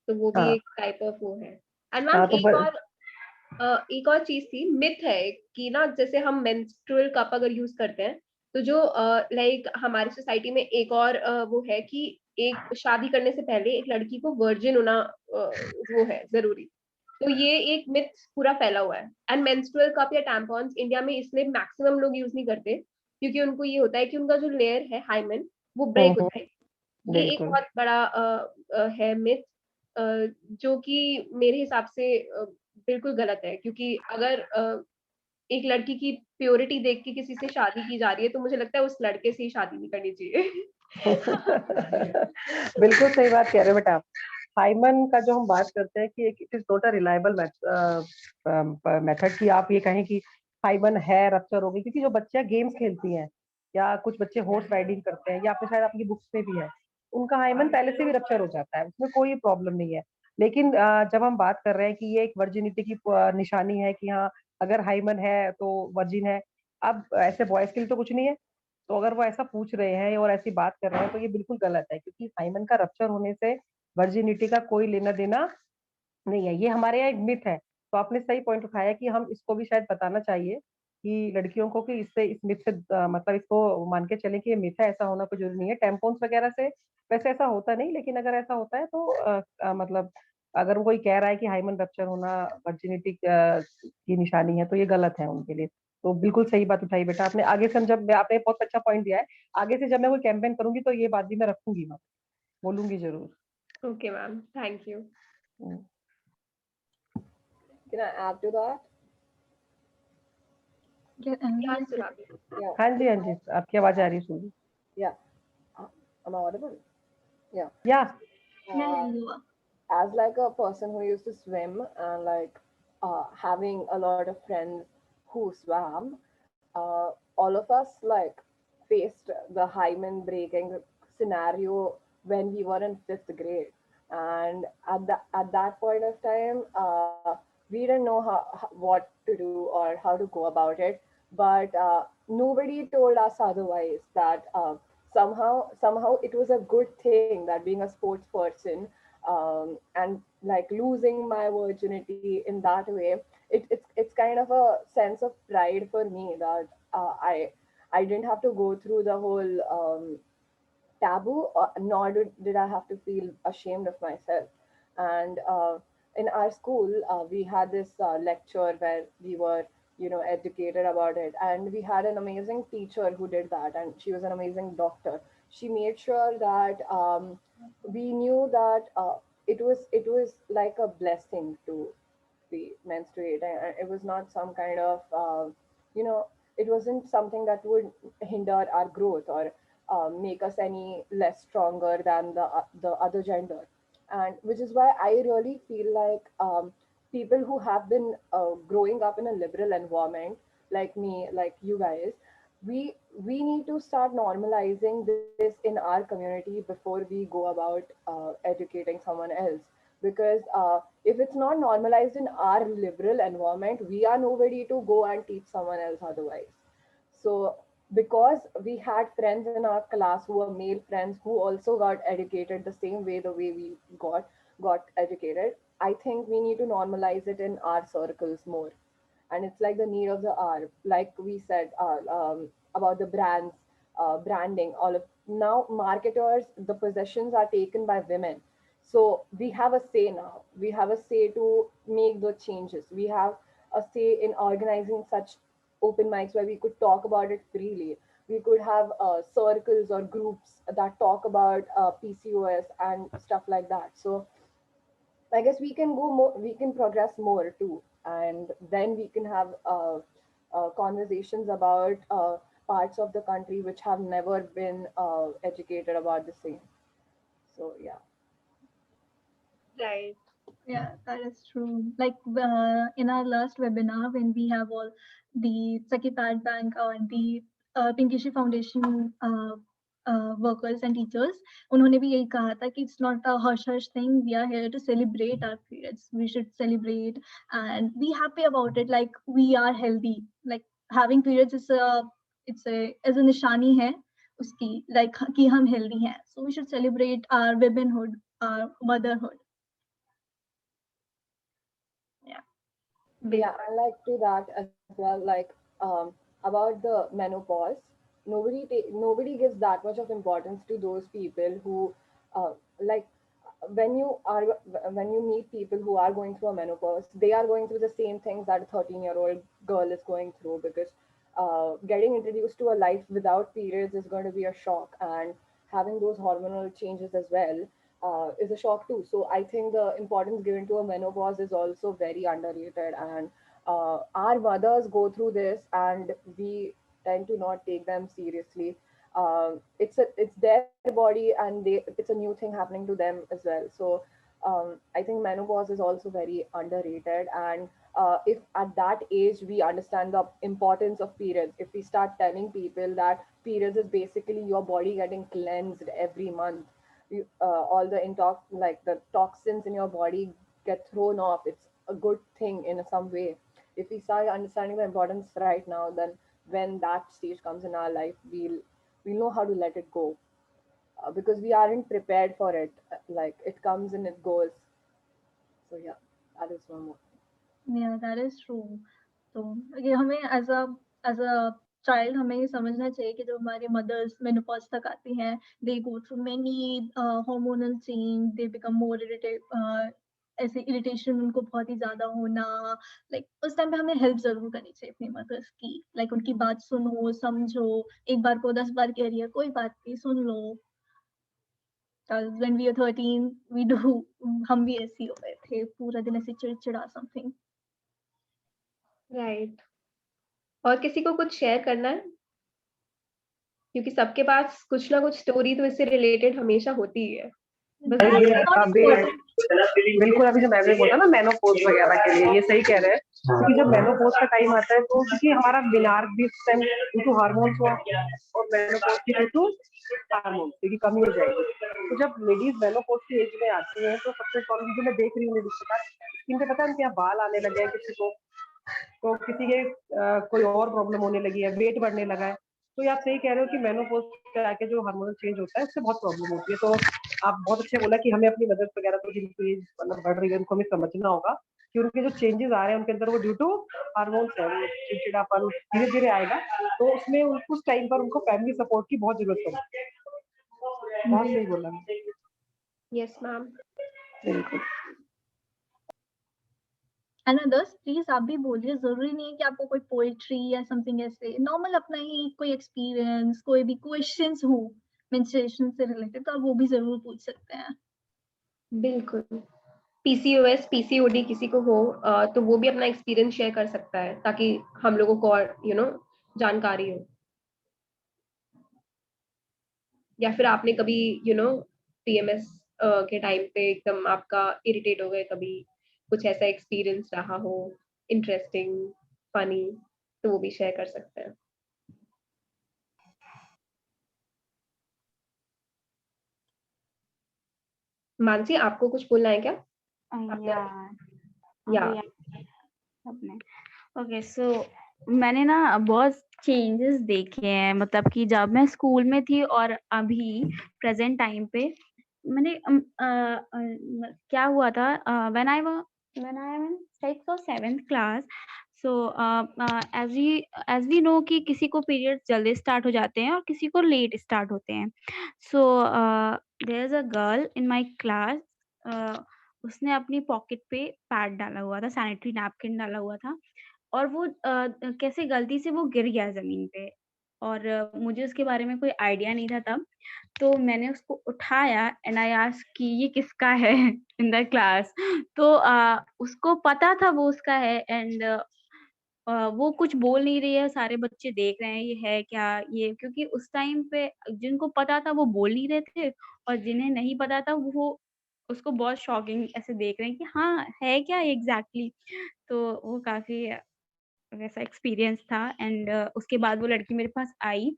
तो वो भी हाँ एक टाइप ऑफ वो है। एंड मैम हाँ, तो एक और चीज थी, मिथ है कि ना, जैसे हम मेंस्ट्रुअल कप अगर यूज करते हैं तो जो लाइक हमारी सोसाइटी में एक और वो है कि एक शादी करने से पहले एक लड़की को वर्जिन होना वो है जरूरी। तो ये एक मिथ पूरा फैला हुआ है। एंड मेंस्ट्रुअल कप या टैम्पॉन्स इंडिया में इसलिए मैक्सिमम लोग यूज नहीं करते क्योंकि उनको ये होता है कि उनका जो लेयर है हाइमन वो ब्रेक हो हम्म, जाएगी। ये एक बिल्कुल। बहुत बड़ा है मिथ, जो कि मेरे हिसाब से बिल्कुल गलत है, क्योंकि अगर एक लड़की की प्योरिटी देख के किसी से शादी की जा रही है तो मुझे लगता है उस लड़के से ही शादी नहीं करनी चाहिए। बिल्कुल सही बात कह रहे हो बेटा आप। हाइमन का जो हम बात करते हैं कि it is not a reliable method कि आप ये कहें कि हाइमन है, रप्चर हो गई, क्योंकि जो बच्चियां गेम्स खेलती हैं या कुछ बच्चे हॉर्स राइडिंग करते हैं, या आपने शायद आपकी बुक्स में भी है, उनका हाइमन पहले से भी रप्चर हो जाता है, उसमें कोई प्रॉब्लम नहीं है। लेकिन जब हम बात कर रहे हैं कि ये एक वर्जिनिटी की निशानी है कि हाँ, अगर हाइमन है तो वर्जिन है, अब ऐसे बॉयज के लिए तो कुछ नहीं है। तो अगर वो ऐसा पूछ रहे हैं और ऐसी बात कर रहे हैं तो ये बिल्कुल गलत है, क्योंकि हाइमन का रप्चर होने से वर्जिनिटी का कोई लेना देना नहीं है, ये हमारे यहाँ एक मिथ है। तो आपने सही पॉइंट उठाया कि हम इसको भी शायद बताना चाहिए कि लड़कियों को कि इससे, इस मिथ से मतलब इसको मान के चलें कि ये मिथ है, ऐसा होना कोई जरूरी नहीं है। टेम्पोन्स वगैरह से वैसे ऐसा होता नहीं, लेकिन अगर ऐसा होता है तो मतलब अगर वो कोई कह रहा है कि हाइमन रप्चर होना वर्जिनिटी की निशानी है तो ये गलत है उनके लिए। तो बिल्कुल सही बात उठाई बेटा आपने। आगे से जब आपने बहुत अच्छा पॉइंट दिया है, आगे से जब मैं कोई कैंपेन करूंगी तो ये बात भी मैं रखूंगी, मैं बोलूंगी जरूर। Okay ma'am, thank you. Hmm. Can I add to that? क्या Yes, सुराग? Yeah. हाँ जी, हाँ जी, आपकी आवाज आ रही है सुनी। Yeah. Am I audible? Yeah. या Uh, you are. as like a person who used to swim and like having a lot of friends who swam, all of us like faced the hymen breaking scenario when we were in fifth grade. And at that point of time, we didn't know what to do or how to go about it. But nobody told us otherwise, that somehow it was a good thing that being a sports person, and like losing my virginity in that way, it's kind of a sense of pride for me, that I didn't have to go through the whole taboo, nor did I have to feel ashamed of myself. And in our school, we had this lecture where we were, educated about it. And we had an amazing teacher who did that, and she was an amazing doctor. She made sure that we knew that it was like a blessing to be menstruate, and it was not some kind of you know it wasn't something that would hinder our growth or make us any less stronger than the other gender. And which is why I really feel like people who have been growing up in a liberal environment, like me, like you guys, we need to start normalizing this in our community before we go about educating someone else. Because if it's not normalized in our liberal environment, we are nobody to go and teach someone else otherwise. So because we had friends in our class who were male friends who also got educated the same way, the way we got educated, I think we need to normalize it in our circles more. And it's like the need of the hour, like we said, about the brands, branding, all of now marketers, the possessions are taken by women. So we have a say now, we have a say to make the changes, we have a say in organizing such open mics where we could talk about it freely. We could have circles or groups that talk about PCOS and stuff like that. So I guess we can go more, we can progress more too, and then we can have conversations about parts of the country which have never been educated about the same. So yeah. Right. Yeah, that is true. Like in our last webinar, when we have all the Sakipad Bank and the Pinkishi Foundation workers and teachers, उन्होंने भी यही कहा था कि it's not a hush hush thing. We are here to celebrate our periods. We should celebrate and be happy about it. Like we are healthy. Like having periods is a निशानी है उसकी, like कि हम healthy हैं. So we should celebrate our womanhood, our motherhood. Yeah, I like to that as well. Like about the menopause, nobody gives that much of importance to those people who, like, when you meet people who are going through a menopause, they are going through the same things that a 13-year-old girl is going through. Because getting introduced to a life without periods is going to be a shock, and having those hormonal changes as well is a shock too. So I think the importance given to a menopause is also very underrated. And our mothers go through this, and we tend to not take them seriously. It's their body, and it's a new thing happening to them as well. So I think menopause is also very underrated. And if at that age we understand the importance of periods, if we start telling people that periods is basically your body getting cleansed every month, all the like the toxins in your body get thrown off, it's a good thing in some way. If we start understanding the importance right now, then when that stage comes in our life, we'll know how to let it go, because we aren't prepared for it. Like it comes and it goes. So yeah, that is one more. Yeah, that is true. तो ये हमें as a child हमें ये समझना चाहिए कि जब हमारी mothers menopause तक आती हैं, they go through many hormonal change, they become more irritated, ऐसे इरिटेशन उनको बहुत ही ज्यादा होना, लाइक उस टाइम पे हमें हेल्प जरूर करनी चाहिए अपनी मदर्स की, लाइक उनकी बात सुनो, समझो, एक बार को 10 बार कह रही है कोई बात नहीं, सुन लो. Because when we were 13, हम भी ऐसे ही हो गए थे, पूरा दिन ऐसे चिड़चिड़ा something. राइट. और किसी को कुछ शेयर करना है? क्योंकि सबके पास कुछ ना कुछ स्टोरी तो इससे रिलेटेड हमेशा होती ही है. बस अरे ये Not अभी important. बिल्कुल अभी जो मैंने बोला ना मेनोपॉज वगैरह के लिए, ये सही कह रहे हैं. क्योंकि जब मेनोपॉज का टाइम आता है तो क्योंकि हमारा बिनार भी उस टाइम हार्मोन्स हुआ, और मेनोपॉज की ड्यू टू हार्मोन्स की कमी हो जाएगी. तो जब लेडीज मेनोपॉज की एज में आती हैं तो सबसे प्रॉब्लम जो मैं देख रही हूँ लेडीज के साथ, स्किन पे पता है उनके यहाँ बाल आने लगे हैं किसी को, तो किसी के कोई और प्रॉब्लम होने लगी है, वेट बढ़ने लगा है। तो ये आप सही कह रहे हो कि मेनोपॉज पे आके जो हार्मोनल चेंज होता है उससे बहुत प्रॉब्लम होती है। तो आप बहुत अच्छे बोला कि हमें अपनी मदर्स वगैरह को जिनकी एज मतलब बढ़ रही है उनको हमें समझना होगा कि उनके जो चेंजेस आ रहे हैं उनके अंदर वो ड्यू टू हार्मोन्स है, वो चिड़चिड़ापन धीरे धीरे आएगा, तो उसमें उस टाइम पर उनको फैमिली सपोर्ट की बहुत जरूरत पड़ती है। बहुत सही बोला। Yes ma'am. बिल्कुल। एंड अदर्स प्लीज आप भी बोलिए, जरूरी नहीं है कि आपको कोई पोएट्री या समथिंग ऐसे, नॉर्मल अपना ही कोई एक्सपीरियंस, कोई भी क्वेश्चंस हो मेंस्ट्रुएशन से रिलेटेड तो आप वो भी जरूर पूछ सकते हैं। बिल्कुल, पीसीओएस पीसीओडी किसी को हो तो वो भी अपना एक्सपीरियंस शेयर कर सकता है ताकि हम लोगों को और जानकारी हो, या फिर आपने कभी पीएमएस के टाइम पे एकदम आपका इरिटेट हो गए, कभी कुछ ऐसा एक्सपीरियंस रहा हो इंटरेस्टिंग, फनी, तो वो भी शेयर कर सकते हैं। मानसी, आपको कुछ बोलना है क्या? ओके, सो मैंने ना बहुत चेंजेस देखे हैं, मतलब कि जब मैं स्कूल में थी और अभी प्रेजेंट टाइम पे मैंने क्या हुआ था, when I am in 6th or 7th class, so as we know कि किसी को पीरियड जल्दी स्टार्ट हो जाते हैं और किसी को लेट स्टार्ट होते हैं। So there is a girl in my class, उसने अपनी पॉकेट पे पैड डाला हुआ था, सैनिटरी नैपकिन डाला हुआ था, और वो कैसे गलती से वो गिर गया ज़मीन पे, और मुझे उसके बारे में कोई आइडिया नहीं था तब। तो मैंने उसको उठाया एंड आई आस्क्ड कि ये किसका है इन द क्लास। तो उसको पता था वो उसका है, एंड वो कुछ बोल नहीं रही है, सारे बच्चे देख रहे हैं ये है क्या ये, क्योंकि उस टाइम पे जिनको पता था वो बोल नहीं रहे थे, और जिन्हें नहीं पता था वो उसको बहुत शॉकिंग ऐसे देख रहे हैं कि हाँ, है क्या एग्ज़ैक्टली। तो वो काफ़ी वैसा एक्सपीरियंस था, एंड उसके बाद वो लड़की मेरे पास आई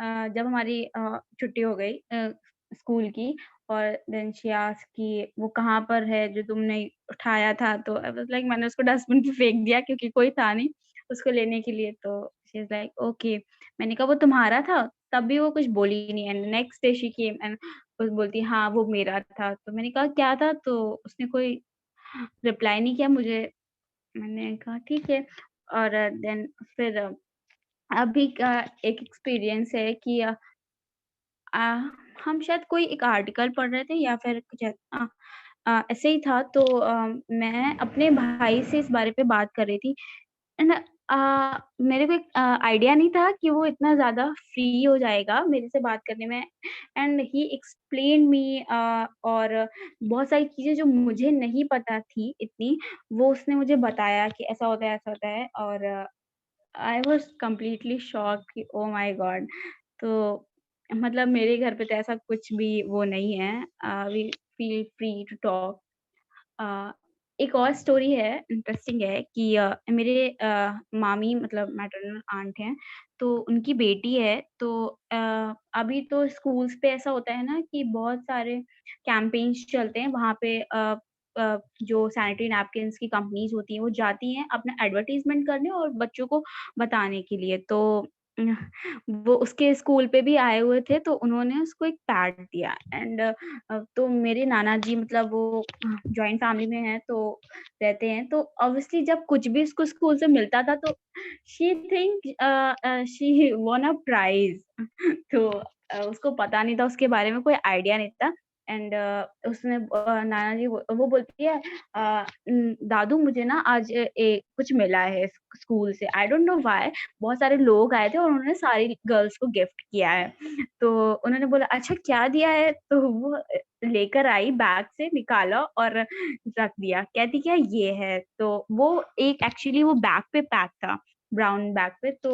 जब हमारी छुट्टी हो गई स्कूल की, और देन शी आस्क्ड कि वो कहाँ पर है जो तुमने उठाया था। तो आई वाज़ लाइक, मैंने उसको डस्टबिन पे फेंक दिया क्योंकि कोई था नहीं उसको लेने के लिए। तो शी इज़ लाइक ओके। मैंने कहा वो तुम्हारा था? तब भी वो कुछ बोली नहीं, and next day she came and बोलती हाँ वो मेरा था। तो मैंने कहा क्या था? तो उसने कोई रिप्लाई नहीं किया मुझे। मैंने कहा ठीक है। और देन फिर अभी का एक एक्सपीरियंस है कि अ, हम शायद कोई एक आर्टिकल पढ़ रहे थे या फिर कुछ ऐसे ही था। तो मैं अपने भाई से इस बारे पे बात कर रही थी, एंड मेरे को एक आइडिया नहीं था कि वो इतना ज़्यादा फ्री हो जाएगा मेरे से बात करने में, एंड ही एक्सप्लेन्ड मी, और बहुत सारी चीज़ें जो मुझे नहीं पता थी इतनी, वो उसने मुझे बताया कि ऐसा होता है, ऐसा होता है, और आई वाज़ कंप्लीटली शॉक्ड कि ओह माय गॉड! तो मतलब मेरे घर पे तो ऐसा कुछ भी वो नहीं है, we feel free to talk. Uh, एक और स्टोरी है, इंटरेस्टिंग है कि मेरे मामी मतलब मैटरनल आंट हैं, तो उनकी बेटी है। तो अभी तो स्कूल्स पे ऐसा होता है ना कि बहुत सारे कैंपेन्स चलते हैं, वहाँ पे जो सैनिटरी नैपकिन्स की कंपनीज़ होती हैं, वो जाती हैं अपना एडवर्टाइज़मेंट करने और बच्चों को बताने के लिए। तो उम, वो उसके स्कूल पे भी आए हुए थे, तो उन्होंने उसको एक पैड दिया, एंड तो मेरे नाना जी मतलब वो जॉइंट फैमिली में हैं, तो रहते हैं, तो ऑब्वियसली जब कुछ भी उसको स्कूल से मिलता था तो she think she von a price. तो उसको पता नहीं था, उसके बारे में कोई आइडिया नहीं था, एंड उसने नाना जी वो बोलती है दादू मुझे ना आज कुछ मिला है स्कूल से, आई डोंट नो व्हाई, बहुत सारे लोग आए थे और उन्होंने सारी गर्ल्स को गिफ्ट किया है। तो उन्होंने बोला अच्छा क्या दिया है? तो वो लेकर आई, बैग से निकाला और रख दिया। कहती क्या ये है? तो वो एक एक्चुअली वो बैग पे पैक था, ब्राउन बैग पे। तो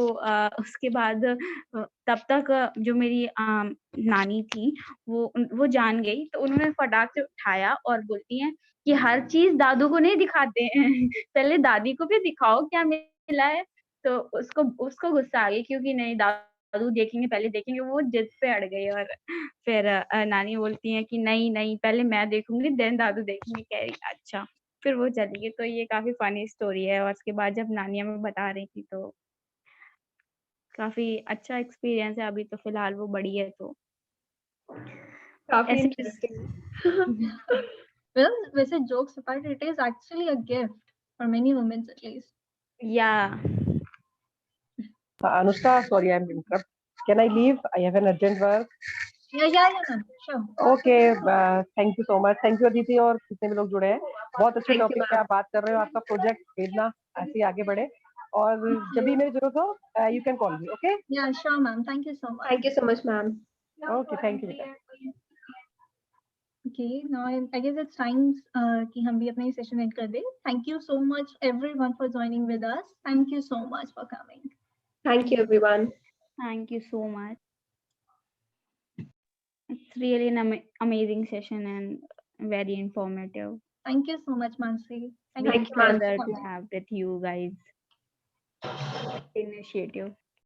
उसके बाद तब तक जो मेरी नानी थी वो जान गई, तो उन्होंने फटाक से उठाया और बोलती हैं कि हर चीज़ दादू को नहीं दिखाते हैं, पहले दादी को भी दिखाओ क्या मिला है। तो उसको उसको गुस्सा आ गई क्योंकि नहीं दादू दादू देखेंगे, पहले देखेंगे, वो जिद पे अड़ गई और फिर नानी बोलती हैं कि नहीं नहीं पहले मैं देखूंगी देन दादू देखेंगे। कह रही अच्छा, फिर वो चली गई। तो ये काफी फनी स्टोरी है। और उसके बाद जब नानी हमें बता रही थी तो काफी अच्छा एक्सपीरियंस है। अभी तो फिलहाल वो बड़ी है तो काफी ऐसे इंटरेस्टिंग। Well, वैसे jokes apart, it is actually a gift for many women at least. या Anushka, sorry, I'm interrupt. Can I leave? I have an urgent work. Yeah, ma'am. Sure. Okay, thank you so much. Thank you Aditi और जितने भी लोग जुड़े हैं। बहुत अच्छे Thank you, topic पे ma'am. आप बात कर रहे हो। आपका प्रोजेक्ट भेजना ऐसे ही आगे बढ़े और जब भी मेरी जरूरत हो you can call me. Okay, Yeah, sure, ma'am. Thank you so much. Thank you so much, ma'am. Okay, thank you बेटा। Okay, now I guess it's time कि हम भी अपनी session end कर दें. Thank you so much everyone for joining with us. Thank you so much for coming. Thank you, everyone. Thank you so much. It's really an amazing session and very informative. Thank you so much, Mansi. Thank Thank you, so much Pleasure for to coming. have with you guys initiative.